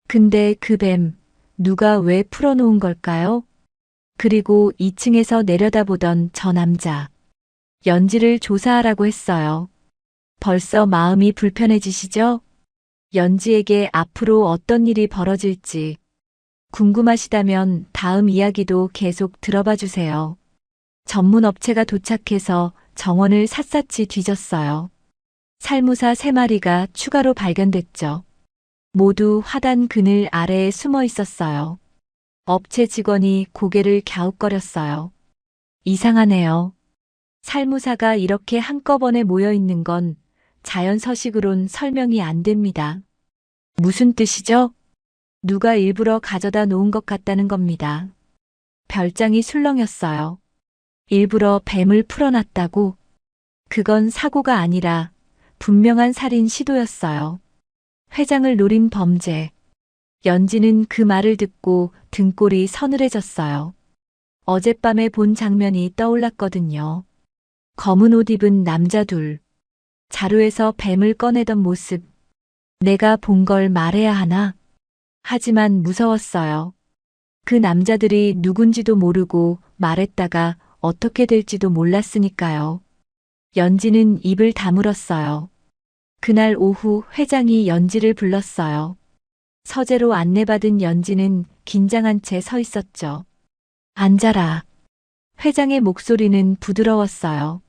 Speaker 1: 근데 그 뱀, 누가 왜 풀어놓은 걸까요? 그리고 2층에서 내려다보던 저 남자. 연지를 조사하라고 했어요. 벌써 마음이 불편해지시죠? 연지에게 앞으로 어떤 일이 벌어질지 궁금하시다면 다음 이야기도 계속 들어봐 주세요. 전문 업체가 도착해서 정원을 샅샅이 뒤졌어요. 살무사 3마리가 추가로 발견됐죠. 모두 화단 그늘 아래에 숨어 있었어요. 업체 직원이 고개를 갸웃거렸어요. 이상하네요. 살무사가 이렇게 한꺼번에 모여 있는 건 자연서식으론 설명이 안 됩니다. 무슨 뜻이죠? 누가 일부러 가져다 놓은 것 같다는 겁니다. 별장이 술렁였어요. 일부러 뱀을 풀어놨다고? 그건 사고가 아니라 분명한 살인 시도였어요. 회장을 노린 범죄. 연지는 그 말을 듣고 등골이 서늘해졌어요. 어젯밤에 본 장면이 떠올랐거든요. 검은 옷 입은 남자 둘. 자루에서 뱀을 꺼내던 모습. 내가 본 걸 말해야 하나? 하지만 무서웠어요. 그 남자들이 누군지도 모르고 말했다가 어떻게 될지도 몰랐으니까요. 연지는 입을 다물었어요. 그날 오후 회장이 연지를 불렀어요. 서재로 안내받은 연지는 긴장한 채 서 있었죠. 앉아라. 회장의 목소리는 부드러웠어요.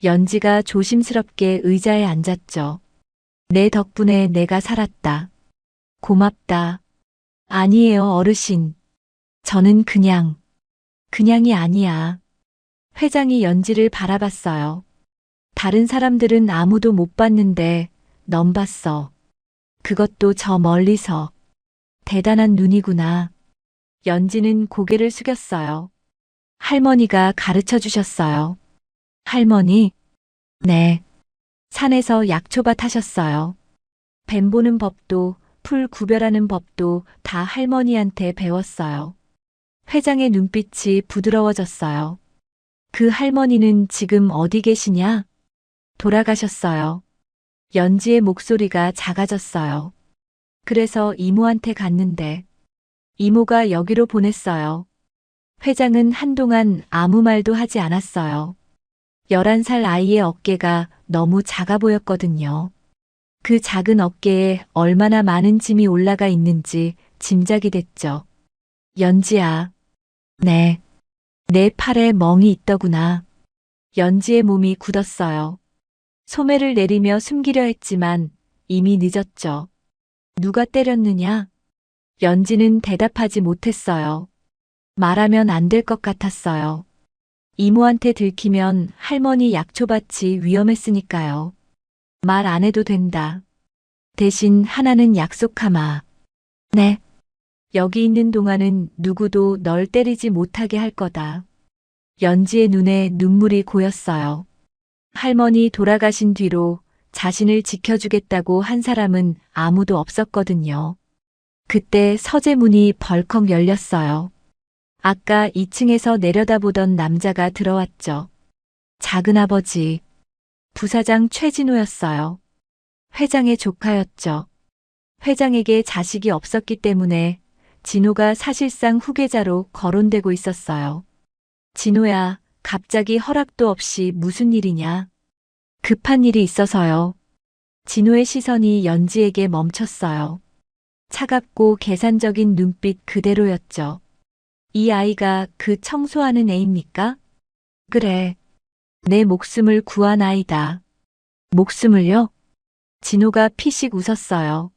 Speaker 1: 연지가 조심스럽게 의자에 앉았죠. 내 덕분에 내가 살았다. 고맙다. 아니에요, 어르신. 저는 그냥이 아니야. 회장이 연지를 바라봤어요. 다른 사람들은 아무도 못 봤는데 넌 봤어. 그것도 저 멀리서. 대단한 눈이구나. 연지는 고개를 숙였어요. 할머니가 가르쳐 주셨어요. 할머니? 네. 산에서 약초밭 하셨어요. 뱀 보는 법도 풀 구별하는 법도 다 할머니한테 배웠어요. 회장의 눈빛이 부드러워졌어요. 그 할머니는 지금 어디 계시냐? 돌아가셨어요. 연지의 목소리가 작아졌어요. 그래서 이모한테 갔는데 이모가 여기로 보냈어요. 회장은 한동안 아무 말도 하지 않았어요. 11살 아이의 어깨가 너무 작아 보였거든요. 그 작은 어깨에 얼마나 많은 짐이 올라가 있는지 짐작이 됐죠. 연지야. 네. 내 팔에 멍이 있더구나. 연지의 몸이 굳었어요. 소매를 내리며 숨기려 했지만 이미 늦었죠. 누가 때렸느냐? 연지는 대답하지 못했어요. 말하면 안 될 것 같았어요. 이모한테 들키면 할머니 약초밭이 위험했으니까요. 말 안 해도 된다. 대신 하나는 약속하마. 네. 여기 있는 동안은 누구도 널 때리지 못하게 할 거다. 연지의 눈에 눈물이 고였어요. 할머니 돌아가신 뒤로 자신을 지켜주겠다고 한 사람은 아무도 없었거든요. 그때 서재문이 벌컥 열렸어요. 아까 2층에서 내려다보던 남자가 들어왔죠. 작은아버지, 부사장 최진호였어요. 회장의 조카였죠. 회장에게 자식이 없었기 때문에 진호가 사실상 후계자로 거론되고 있었어요. 진호야, 갑자기 허락도 없이 무슨 일이냐? 급한 일이 있어서요. 진호의 시선이 연지에게 멈췄어요. 차갑고 계산적인 눈빛 그대로였죠. 이 아이가 그 청소하는 애입니까? 그래. 내 목숨을 구한 아이다. 목숨을요? 진호가 피식 웃었어요.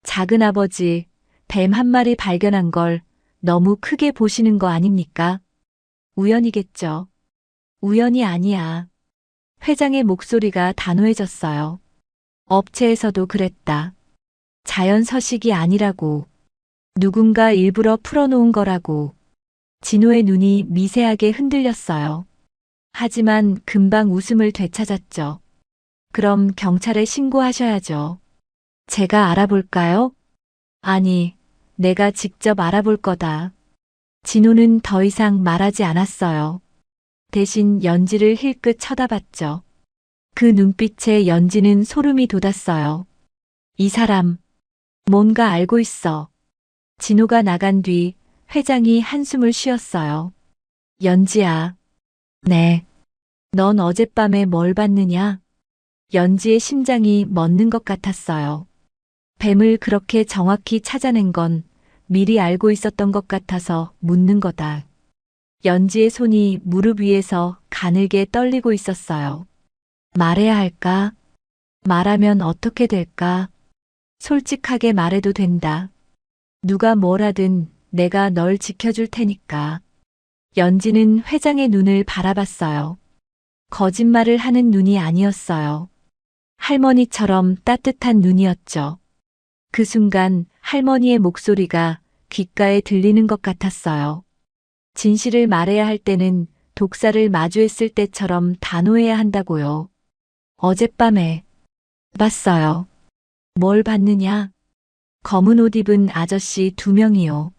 Speaker 1: 작은아버지, 뱀 한 마리 발견한 걸 너무 크게 보시는 거 아닙니까? 우연이겠죠. 우연이 아니야. 회장의 목소리가 단호해졌어요. 업체에서도 그랬다. 자연서식이 아니라고. 누군가 일부러 풀어놓은 거라고. 진호의 눈이 미세하게 흔들렸어요. 하지만 금방 웃음을 되찾았죠. 그럼 경찰에 신고하셔야죠. 제가 알아볼까요? 아니, 내가 직접 알아볼 거다. 진호는 더 이상 말하지 않았어요. 대신 연지를 힐끗 쳐다봤죠. 그 눈빛에 연지는 소름이 돋았어요. 이 사람, 뭔가 알고 있어. 진호가 나간 뒤 회장이 한숨을 쉬었어요. 연지야. 네. 넌 어젯밤에 뭘 봤느냐? 연지의 심장이 멎는 것 같았어요. 뱀을 그렇게 정확히 찾아낸 건 미리 알고 있었던 것 같아서 묻는 거다. 연지의 손이 무릎 위에서 가늘게 떨리고 있었어요. 말해야 할까? 말하면 어떻게 될까? 솔직하게 말해도 된다. 누가 뭘 하든 내가 널 지켜줄 테니까. 연지는 회장의 눈을 바라봤어요. 거짓말을 하는 눈이 아니었어요. 할머니처럼 따뜻한 눈이었죠. 그 순간 할머니의 목소리가 귓가에 들리는 것 같았어요. 진실을 말해야 할 때는 독사를 마주했을 때처럼 단호해야 한다고요. 어젯밤에 봤어요. 뭘 봤느냐? 검은 옷 입은 아저씨 2명이요.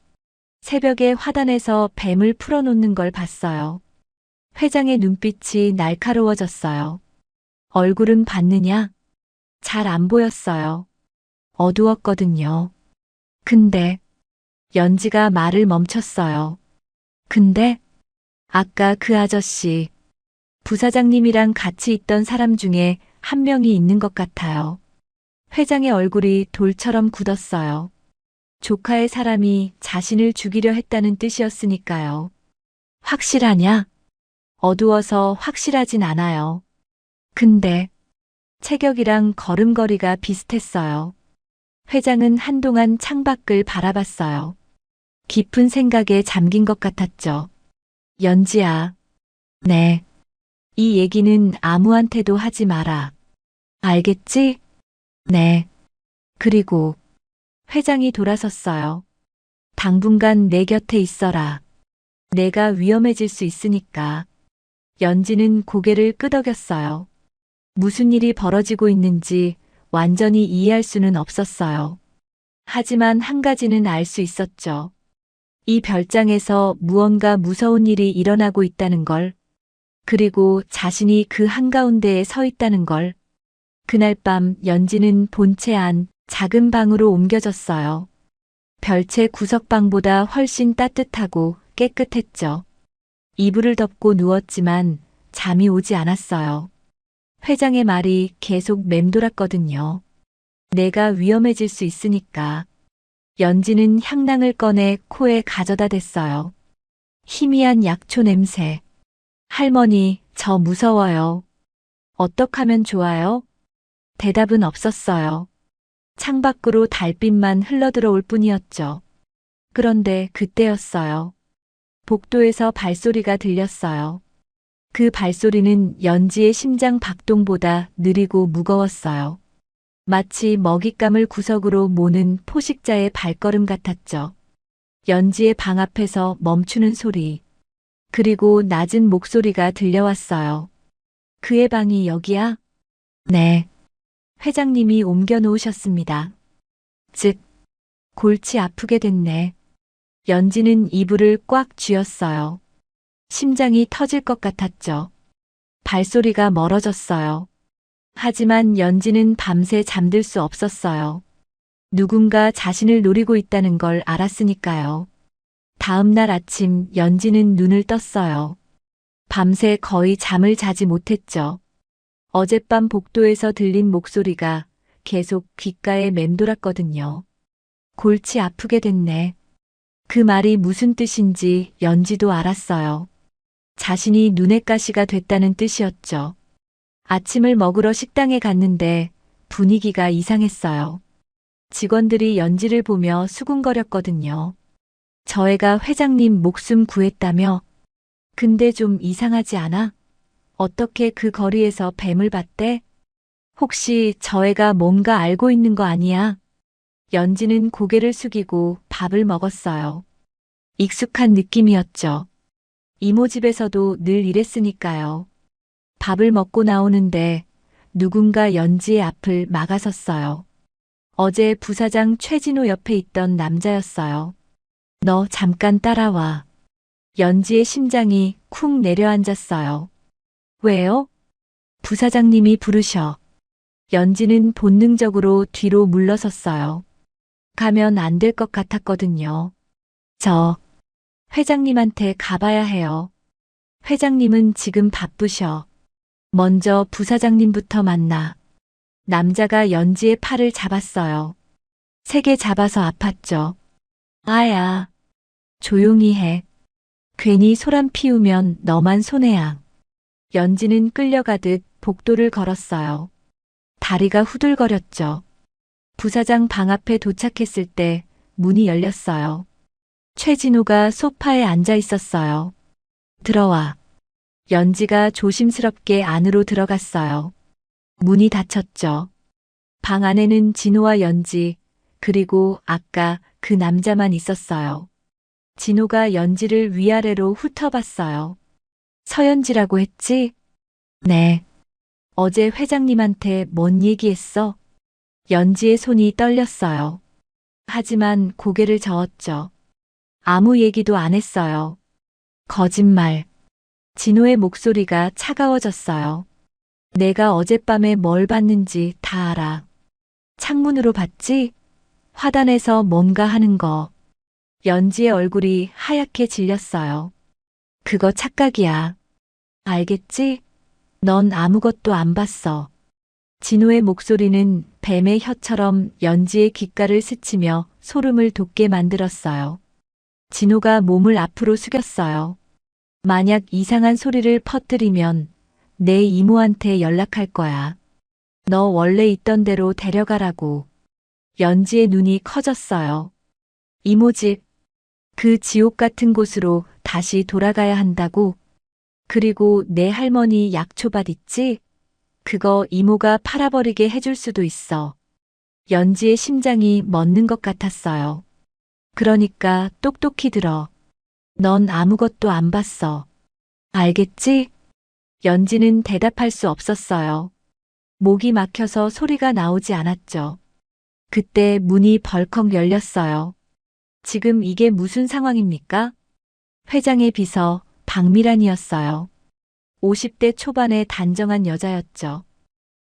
Speaker 1: 새벽에 화단에서 뱀을 풀어놓는 걸 봤어요. 회장의 눈빛이 날카로워졌어요. 얼굴은 봤느냐? 잘 안 보였어요. 어두웠거든요. 근데 연지가 말을 멈췄어요. 근데 아까 그 아저씨, 부사장님이랑 같이 있던 사람 중에 한 명이 있는 것 같아요. 회장의 얼굴이 돌처럼 굳었어요. 조카의 사람이 자신을 죽이려 했다는 뜻이었으니까요. 확실하냐? 어두워서 확실하진 않아요. 근데 체격이랑 걸음걸이가 비슷했어요. 회장은 한동안 창밖을 바라봤어요. 깊은 생각에 잠긴 것 같았죠. 연지야. 네. 이 얘기는 아무한테도 하지 마라. 알겠지? 네. 그리고 회장이 돌아섰어요. 당분간 내 곁에 있어라. 내가 위험해질 수 있으니까. 연지는 고개를 끄덕였어요. 무슨 일이 벌어지고 있는지 완전히 이해할 수는 없었어요. 하지만 한 가지는 알 수 있었죠. 이 별장에서 무언가 무서운 일이 일어나고 있다는 걸. 그리고 자신이 그 한가운데에 서 있다는 걸. 그날 밤 연지는 본체 안 작은 방으로 옮겨졌어요. 별채 구석방보다 훨씬 따뜻하고 깨끗했죠. 이불을 덮고 누웠지만 잠이 오지 않았어요. 회장의 말이 계속 맴돌았거든요. 내가 위험해질 수 있으니까. 연지는 향낭을 꺼내 코에 가져다 댔어요. 희미한 약초 냄새. 할머니, 저 무서워요. 어떡하면 좋아요? 대답은 없었어요. 창밖으로 달빛만 흘러들어올 뿐이었죠. 그런데 그때였어요. 복도에서 발소리가 들렸어요. 그 발소리는 연지의 심장 박동보다 느리고 무거웠어요. 마치 먹잇감을 구석으로 모는 포식자의 발걸음 같았죠. 연지의 방 앞에서 멈추는 소리. 그리고 낮은 목소리가 들려왔어요. 그의 방이 여기야? 네. 회장님이 옮겨 놓으셨습니다. 즉, 골치 아프게 됐네. 연지는 이불을 꽉 쥐었어요. 심장이 터질 것 같았죠. 발소리가 멀어졌어요. 하지만 연지는 밤새 잠들 수 없었어요. 누군가 자신을 노리고 있다는 걸 알았으니까요. 다음 날 아침 연지는 눈을 떴어요. 밤새 거의 잠을 자지 못했죠. 어젯밤 복도에서 들린 목소리가 계속 귓가에 맴돌았거든요. 골치 아프게 됐네. 그 말이 무슨 뜻인지 연지도 알았어요. 자신이 눈엣 가시가 됐다는 뜻이었죠. 아침을 먹으러 식당에 갔는데 분위기가 이상했어요. 직원들이 연지를 보며 수군거렸거든요. 저 애가 회장님 목숨 구했다며? 근데 좀 이상하지 않아? 어떻게 그 거리에서 뱀을 봤대? 혹시 저 애가 뭔가 알고 있는 거 아니야? 연지는 고개를 숙이고 밥을 먹었어요. 익숙한 느낌이었죠. 이모 집에서도 늘 이랬으니까요. 밥을 먹고 나오는데 누군가 연지의 앞을 막아섰어요. 어제 부사장 최진호 옆에 있던 남자였어요. 너 잠깐 따라와. 연지의 심장이 쿵 내려앉았어요. 왜요? 부사장님이 부르셔. 연지는 본능적으로 뒤로 물러섰어요. 가면 안 될 것 같았거든요. 저 회장님한테 가봐야 해요. 회장님은 지금 바쁘셔. 먼저 부사장님부터 만나. 남자가 연지의 팔을 잡았어요. 세게 잡아서 아팠죠. 아야, 조용히 해. 괜히 소란 피우면 너만 손해야. 연지는 끌려가듯 복도를 걸었어요. 다리가 후들거렸죠. 부사장 방 앞에 도착했을 때 문이 열렸어요. 최진호가 소파에 앉아 있었어요. 들어와. 연지가 조심스럽게 안으로 들어갔어요. 문이 닫혔죠. 방 안에는 진호와 연지, 그리고 아까 그 남자만 있었어요. 진호가 연지를 위아래로 훑어봤어요. 서연지라고 했지? 네. 어제 회장님한테 뭔 얘기했어? 연지의 손이 떨렸어요. 하지만 고개를 저었죠. 아무 얘기도 안 했어요. 거짓말. 진호의 목소리가 차가워졌어요. 내가 어젯밤에 뭘 봤는지 다 알아. 창문으로 봤지? 화단에서 뭔가 하는 거. 연지의 얼굴이 하얗게 질렸어요. 그거 착각이야. 알겠지? 넌 아무것도 안 봤어. 진호의 목소리는 뱀의 혀처럼 연지의 귓가를 스치며 소름을 돋게 만들었어요. 진호가 몸을 앞으로 숙였어요. 만약 이상한 소리를 퍼뜨리면 내 이모한테 연락할 거야. 너 원래 있던 대로 데려가라고. 연지의 눈이 커졌어요. 이모 집, 그 지옥 같은 곳으로 다시 돌아가야 한다고? 그리고 내 할머니 약초밭 있지? 그거 이모가 팔아버리게 해줄 수도 있어. 연지의 심장이 멎는 것 같았어요. 그러니까 똑똑히 들어. 넌 아무것도 안 봤어. 알겠지? 연지는 대답할 수 없었어요. 목이 막혀서 소리가 나오지 않았죠. 그때 문이 벌컥 열렸어요. 지금 이게 무슨 상황입니까? 회장의 비서 박미란이었어요. 50대 초반의 단정한 여자였죠.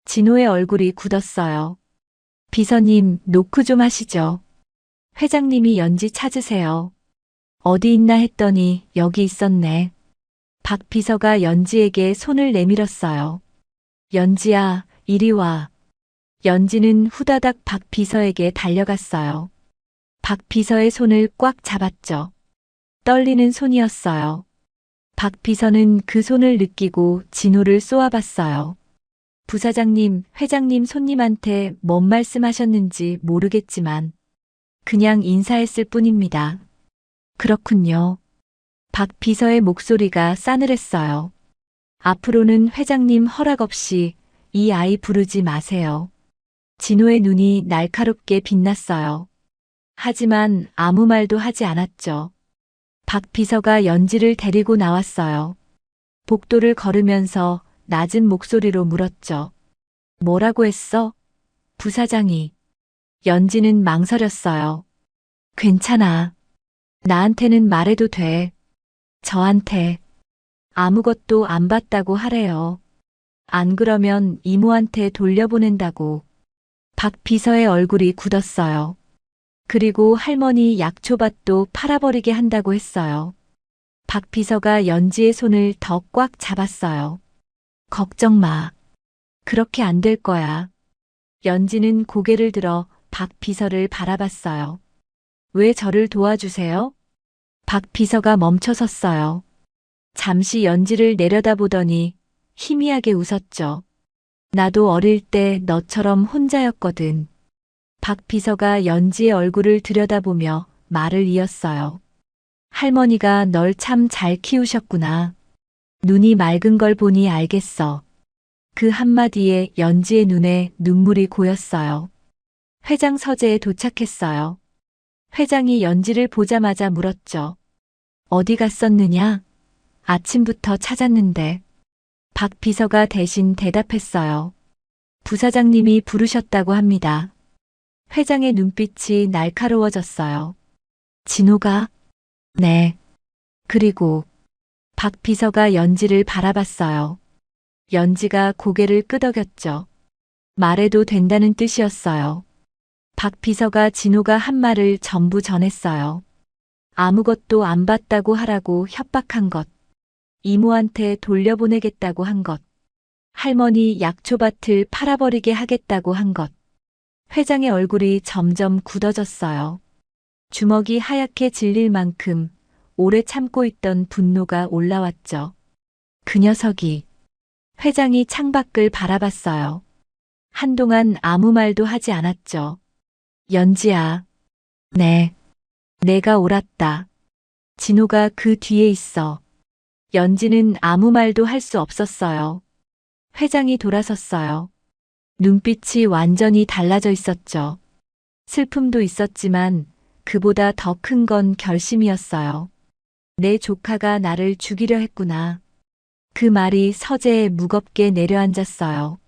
Speaker 1: 진호의 얼굴이 굳었어요. 비서님, 노크 좀 하시죠. 회장님이 연지 찾으세요. 어디 있나 했더니 여기 있었네. 박 비서가 연지에게 손을 내밀었어요. 연지야, 이리 와. 연지는 후다닥 박 비서에게 달려갔어요. 박 비서의 손을 꽉 잡았죠. 떨리는 손이었어요. 박 비서는 그 손을 느끼고 진호를 쏘아봤어요. 부사장님, 회장님 손님한테 뭔 말씀하셨는지 모르겠지만 그냥 인사했을 뿐입니다. 그렇군요. 박 비서의 목소리가 싸늘했어요. 앞으로는 회장님 허락 없이 이 아이 부르지 마세요. 진호의 눈이 날카롭게 빛났어요. 하지만 아무 말도 하지 않았죠. 박 비서가 연지를 데리고 나왔어요. 복도를 걸으면서 낮은 목소리로 물었죠. 뭐라고 했어? 부사장이. 연지는 망설였어요. 괜찮아. 나한테는 말해도 돼. 저한테 아무것도 안 봤다고 하래요. 안 그러면 이모한테 돌려보낸다고. 박 비서의 얼굴이 굳었어요. 그리고 할머니 약초밭도 팔아버리게 한다고 했어요. 박 비서가 연지의 손을 더 꽉 잡았어요. 걱정 마. 그렇게 안 될 거야. 연지는 고개를 들어 박 비서를 바라봤어요. 왜 저를 도와주세요? 박 비서가 멈춰섰어요. 잠시 연지를 내려다보더니 희미하게 웃었죠. 나도 어릴 때 너처럼 혼자였거든. 박 비서가 연지의 얼굴을 들여다보며 말을 이었어요. 할머니가 널 참 잘 키우셨구나. 눈이 맑은 걸 보니 알겠어. 그 한마디에 연지의 눈에 눈물이 고였어요. 회장 서재에 도착했어요. 회장이 연지를 보자마자 물었죠. 어디 갔었느냐? 아침부터 찾았는데. 박 비서가 대신 대답했어요. 부사장님이 부르셨다고 합니다. 회장의 눈빛이 날카로워졌어요. 진호가? 네. 그리고 박 비서가 연지를 바라봤어요. 연지가 고개를 끄덕였죠. 말해도 된다는 뜻이었어요. 박 비서가 진호가 한 말을 전부 전했어요. 아무것도 안 봤다고 하라고 협박한 것. 이모한테 돌려보내겠다고 한 것. 할머니 약초밭을 팔아버리게 하겠다고 한 것. 회장의 얼굴이 점점 굳어졌어요. 주먹이 하얗게 질릴 만큼 오래 참고 있던 분노가 올라왔죠. 그 녀석이. 회장이 창밖을 바라봤어요. 한동안 아무 말도 하지 않았죠. 연지야. 네. 내가 옳았다. 진호가 그 뒤에 있어. 연지는 아무 말도 할 수 없었어요. 회장이 돌아섰어요. 눈빛이 완전히 달라져 있었죠. 슬픔도 있었지만 그보다 더 큰 건 결심이었어요. 내 조카가 나를 죽이려 했구나. 그 말이 서재에 무겁게 내려앉았어요.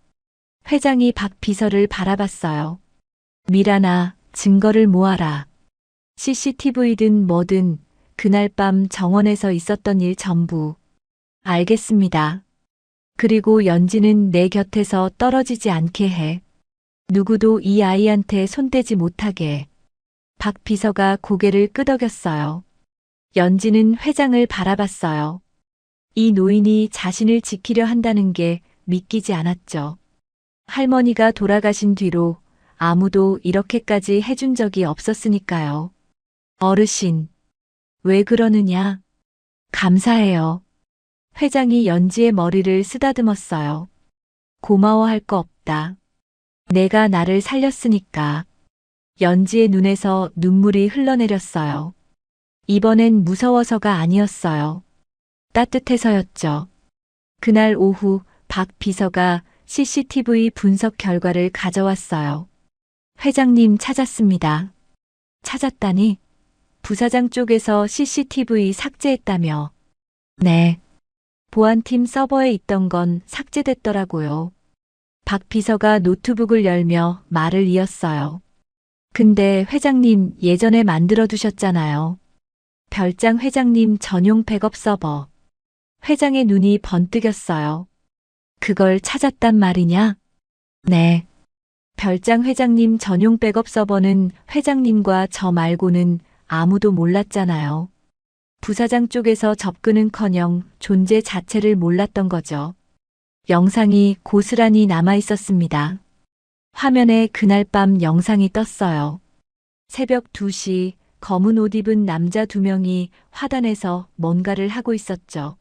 Speaker 1: 회장이 박 비서를 바라봤어요. 미란아, 증거를 모아라. CCTV든 뭐든 그날 밤 정원에서 있었던 일 전부. 알겠습니다. 그리고 연지는 내 곁에서 떨어지지 않게 해. 누구도 이 아이한테 손대지 못하게. 박 비서가 고개를 끄덕였어요. 연지는 회장을 바라봤어요. 이 노인이 자신을 지키려 한다는 게 믿기지 않았죠. 할머니가 돌아가신 뒤로 아무도 이렇게까지 해준 적이 없었으니까요. 어르신, 왜 그러느냐? 감사해요. 회장이 연지의 머리를 쓰다듬었어요. 고마워할 거 없다. 내가 나를 살렸으니까. 연지의 눈에서 눈물이 흘러내렸어요. 이번엔 무서워서가 아니었어요. 따뜻해서였죠. 그날 오후 박 비서가 CCTV 분석 결과를 가져왔어요. 회장님 찾았습니다. 찾았다니? 부사장 쪽에서 CCTV 삭제했다며. 네. 보안팀 서버에 있던 건 삭제됐더라고요. 박 비서가 노트북을 열며 말을 이었어요. 근데 회장님 예전에 만들어 두셨잖아요. 별장 회장님 전용 백업 서버. 회장의 눈이 번뜩였어요. 그걸 찾았단 말이냐? 네. 별장 회장님 전용 백업 서버는 회장님과 저 말고는 아무도 몰랐잖아요. 부사장 쪽에서 접근은커녕 존재 자체를 몰랐던 거죠. 영상이 고스란히 남아 있었습니다. 화면에 그날 밤 영상이 떴어요. 새벽 2시 검은 옷 입은 남자 2명이 화단에서 뭔가를 하고 있었죠.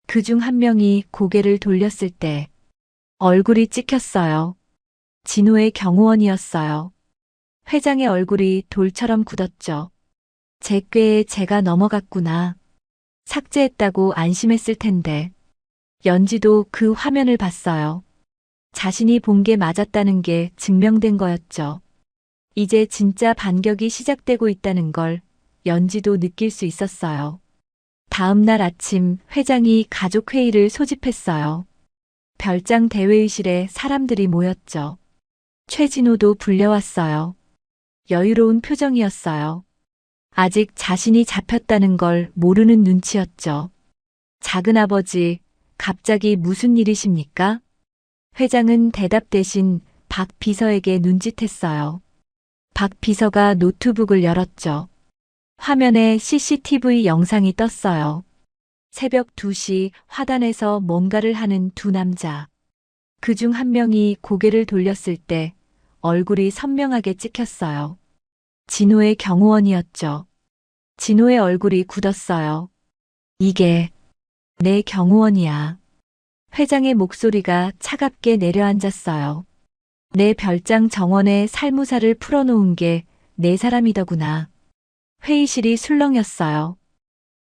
Speaker 1: 그중 한 명이 고개를 돌렸을 때 얼굴이 찍혔어요. 진호의 경호원이었어요. 회장의 얼굴이 돌처럼 굳었죠. 제 꾀에 제가 넘어갔구나. 삭제했다고 안심했을 텐데. 연지도 그 화면을 봤어요. 자신이 본 게 맞았다는 게 증명된 거였죠. 이제 진짜 반격이 시작되고 있다는 걸 연지도 느낄 수 있었어요. 다음 날 아침 회장이 가족회의를 소집했어요. 별장 대회의실에 사람들이 모였죠. 최진호도 불려왔어요. 여유로운 표정이었어요. 아직 자신이 잡혔다는 걸 모르는 눈치였죠. 작은아버지, 갑자기 무슨 일이십니까? 회장은 대답 대신 박 비서에게 눈짓했어요. 박 비서가 노트북을 열었죠. 화면에 CCTV 영상이 떴어요. 새벽 2시 화단에서 뭔가를 하는 두 남자. 그중 한 명이 고개를 돌렸을 때 얼굴이 선명하게 찍혔어요. 진호의 경호원이었죠. 진호의 얼굴이 굳었어요. 이게 내 경호원이야. 회장의 목소리가 차갑게 내려앉았어요. 내 별장 정원에 살무사를 풀어놓은 게 내 사람이더구나. 회의실이 술렁였어요.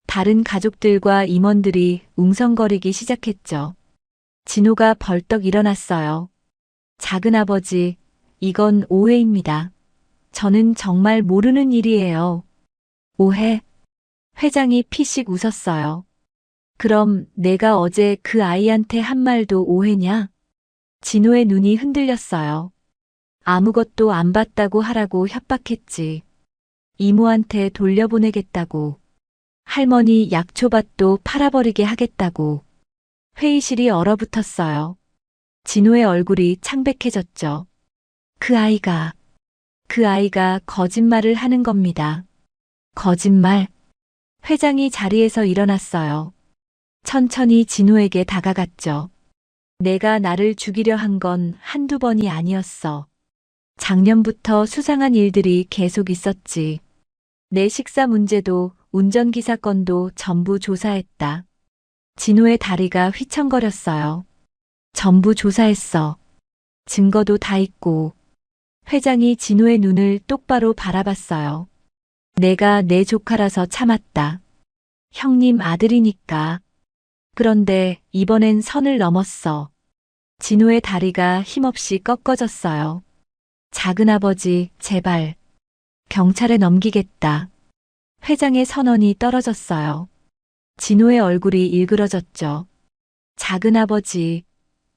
Speaker 1: 다른 가족들과 임원들이 웅성거리기 시작했죠. 진호가 벌떡 일어났어요. 작은아버지, 이건 오해입니다. 저는 정말 모르는 일이에요. 오해? 회장이 피식 웃었어요. 그럼 내가 어제 그 아이한테 한 말도 오해냐? 진호의 눈이 흔들렸어요. 아무것도 안 봤다고 하라고 협박했지. 이모한테 돌려보내겠다고. 할머니 약초밭도 팔아버리게 하겠다고. 회의실이 얼어붙었어요. 진호의 얼굴이 창백해졌죠. 그 아이가 거짓말을 하는 겁니다. 거짓말? 회장이 자리에서 일어났어요. 천천히 진호에게 다가갔죠. 내가 나를 죽이려 한 건 한두 번이 아니었어. 작년부터 수상한 일들이 계속 있었지. 내 식사 문제도 운전기사 건도 전부 조사했다. 진호의 다리가 휘청거렸어요. 전부 조사했어. 증거도 다 있고. 회장이 진호의 눈을 똑바로 바라봤어요. 내가 내 조카라서 참았다. 형님 아들이니까. 그런데 이번엔 선을 넘었어. 진호의 다리가 힘없이 꺾어졌어요. 작은아버지, 제발. 경찰에 넘기겠다. 회장의 선언이 떨어졌어요. 진호의 얼굴이 일그러졌죠. 작은아버지,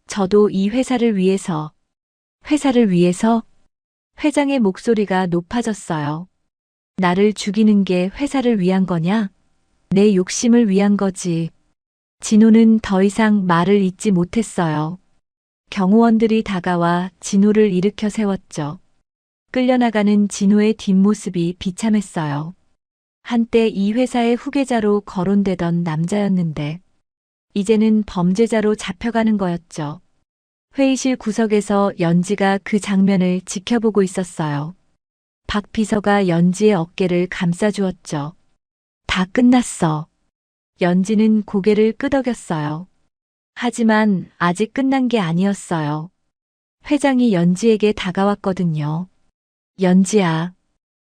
Speaker 1: 저도 이 회사를 위해서. 회사를 위해서? 회장의 목소리가 높아졌어요. 나를 죽이는 게 회사를 위한 거냐? 내 욕심을 위한 거지. 진호는 더 이상 말을 잇지 못했어요. 경호원들이 다가와 진호를 일으켜 세웠죠. 끌려나가는 진호의 뒷모습이 비참했어요. 한때 이 회사의 후계자로 거론되던 남자였는데 이제는 범죄자로 잡혀가는 거였죠. 회의실 구석에서 연지가 그 장면을 지켜보고 있었어요. 박 비서가 연지의 어깨를 감싸주었죠. 다 끝났어. 연지는 고개를 끄덕였어요. 하지만 아직 끝난 게 아니었어요. 회장이 연지에게 다가왔거든요. 연지야.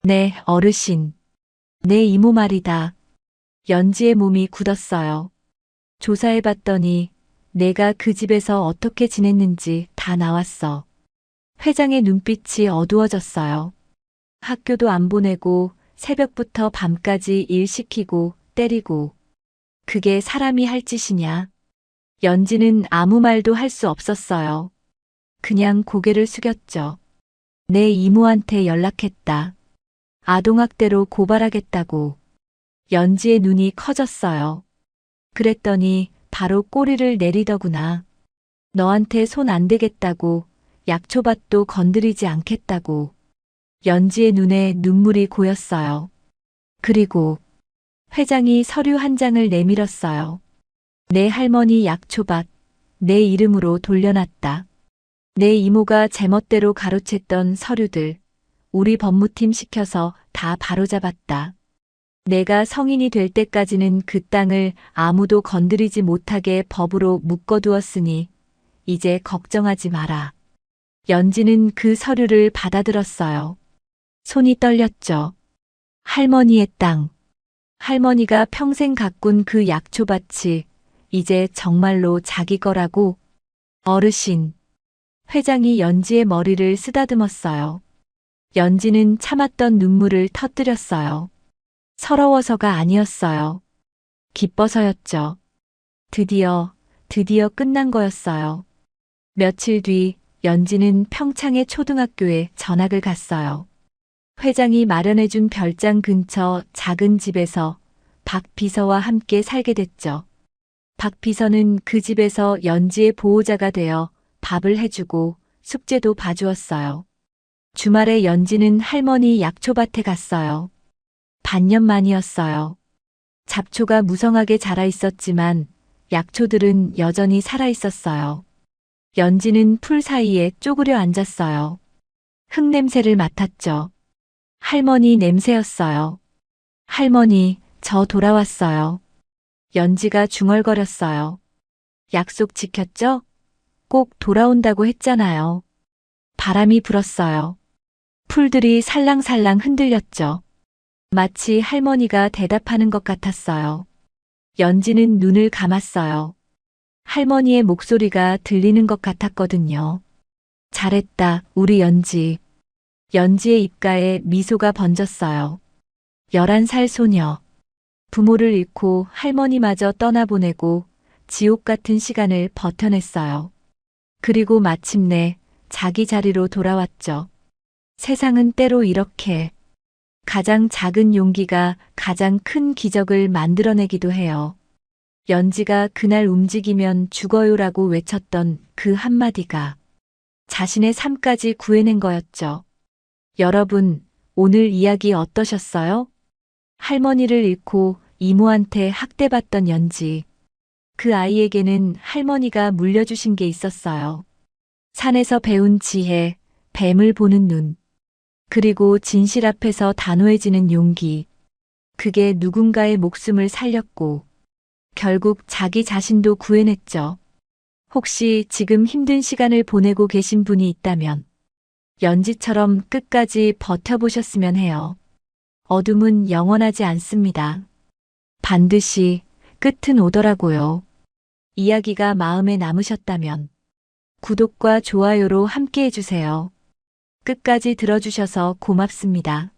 Speaker 1: 네, 어르신. 내 이모 말이다. 연지의 몸이 굳었어요. 조사해봤더니 내가 그 집에서 어떻게 지냈는지 다 나왔어. 회장의 눈빛이 어두워졌어요. 학교도 안 보내고 새벽부터 밤까지 일 시키고 때리고. 그게 사람이 할 짓이냐? 연지는 아무 말도 할 수 없었어요. 그냥 고개를 숙였죠. 내 이모한테 연락했다. 아동학대로 고발하겠다고. 연지의 눈이 커졌어요. 그랬더니 바로 꼬리를 내리더구나. 너한테 손 안 대겠다고, 약초밭도 건드리지 않겠다고. 연지의 눈에 눈물이 고였어요. 그리고 회장이 서류 한 장을 내밀었어요. 내 할머니 약초밭, 내 이름으로 돌려놨다. 내 이모가 제멋대로 가로챘던 서류들, 우리 법무팀 시켜서 다 바로잡았다. 내가 성인이 될 때까지는 그 땅을 아무도 건드리지 못하게 법으로 묶어두었으니 이제 걱정하지 마라. 연지는 그 서류를 받아들었어요. 손이 떨렸죠. 할머니의 땅. 할머니가 평생 가꾼 그 약초밭이 이제 정말로 자기 거라고. 어르신. 회장이 연지의 머리를 쓰다듬었어요. 연지는 참았던 눈물을 터뜨렸어요. 서러워서가 아니었어요. 기뻐서였죠. 드디어 끝난 거였어요. 며칠 뒤 연지는 평창의 초등학교에 전학을 갔어요. 회장이 마련해준 별장 근처 작은 집에서 박 비서와 함께 살게 됐죠. 박 비서는 그 집에서 연지의 보호자가 되어 밥을 해주고 숙제도 봐주었어요. 주말에 연지는 할머니 약초밭에 갔어요. 반년 만이었어요. 잡초가 무성하게 자라 있었지만 약초들은 여전히 살아 있었어요. 연지는 풀 사이에 쪼그려 앉았어요. 흙 냄새를 맡았죠. 할머니 냄새였어요. 할머니, 저 돌아왔어요. 연지가 중얼거렸어요. 약속 지켰죠? 꼭 돌아온다고 했잖아요. 바람이 불었어요. 풀들이 살랑살랑 흔들렸죠. 마치 할머니가 대답하는 것 같았어요. 연지는 눈을 감았어요. 할머니의 목소리가 들리는 것 같았거든요. 잘했다, 우리 연지. 연지의 입가에 미소가 번졌어요. 11살 소녀. 부모를 잃고 할머니마저 떠나보내고 지옥 같은 시간을 버텨냈어요. 그리고 마침내 자기 자리로 돌아왔죠. 세상은 때로 이렇게 가장 작은 용기가 가장 큰 기적을 만들어내기도 해요. 연지가 그날 움직이면 죽어요라고 외쳤던 그 한마디가 자신의 삶까지 구해낸 거였죠. 여러분, 오늘 이야기 어떠셨어요? 할머니를 잃고 이모한테 학대받던 연지. 그 아이에게는 할머니가 물려주신 게 있었어요. 산에서 배운 지혜, 뱀을 보는 눈, 그리고 진실 앞에서 단호해지는 용기. 그게 누군가의 목숨을 살렸고, 결국 자기 자신도 구해냈죠. 혹시 지금 힘든 시간을 보내고 계신 분이 있다면, 연지처럼 끝까지 버텨보셨으면 해요. 어둠은 영원하지 않습니다. 반드시 끝은 오더라고요. 이야기가 마음에 남으셨다면 구독과 좋아요로 함께 해주세요. 끝까지 들어주셔서 고맙습니다.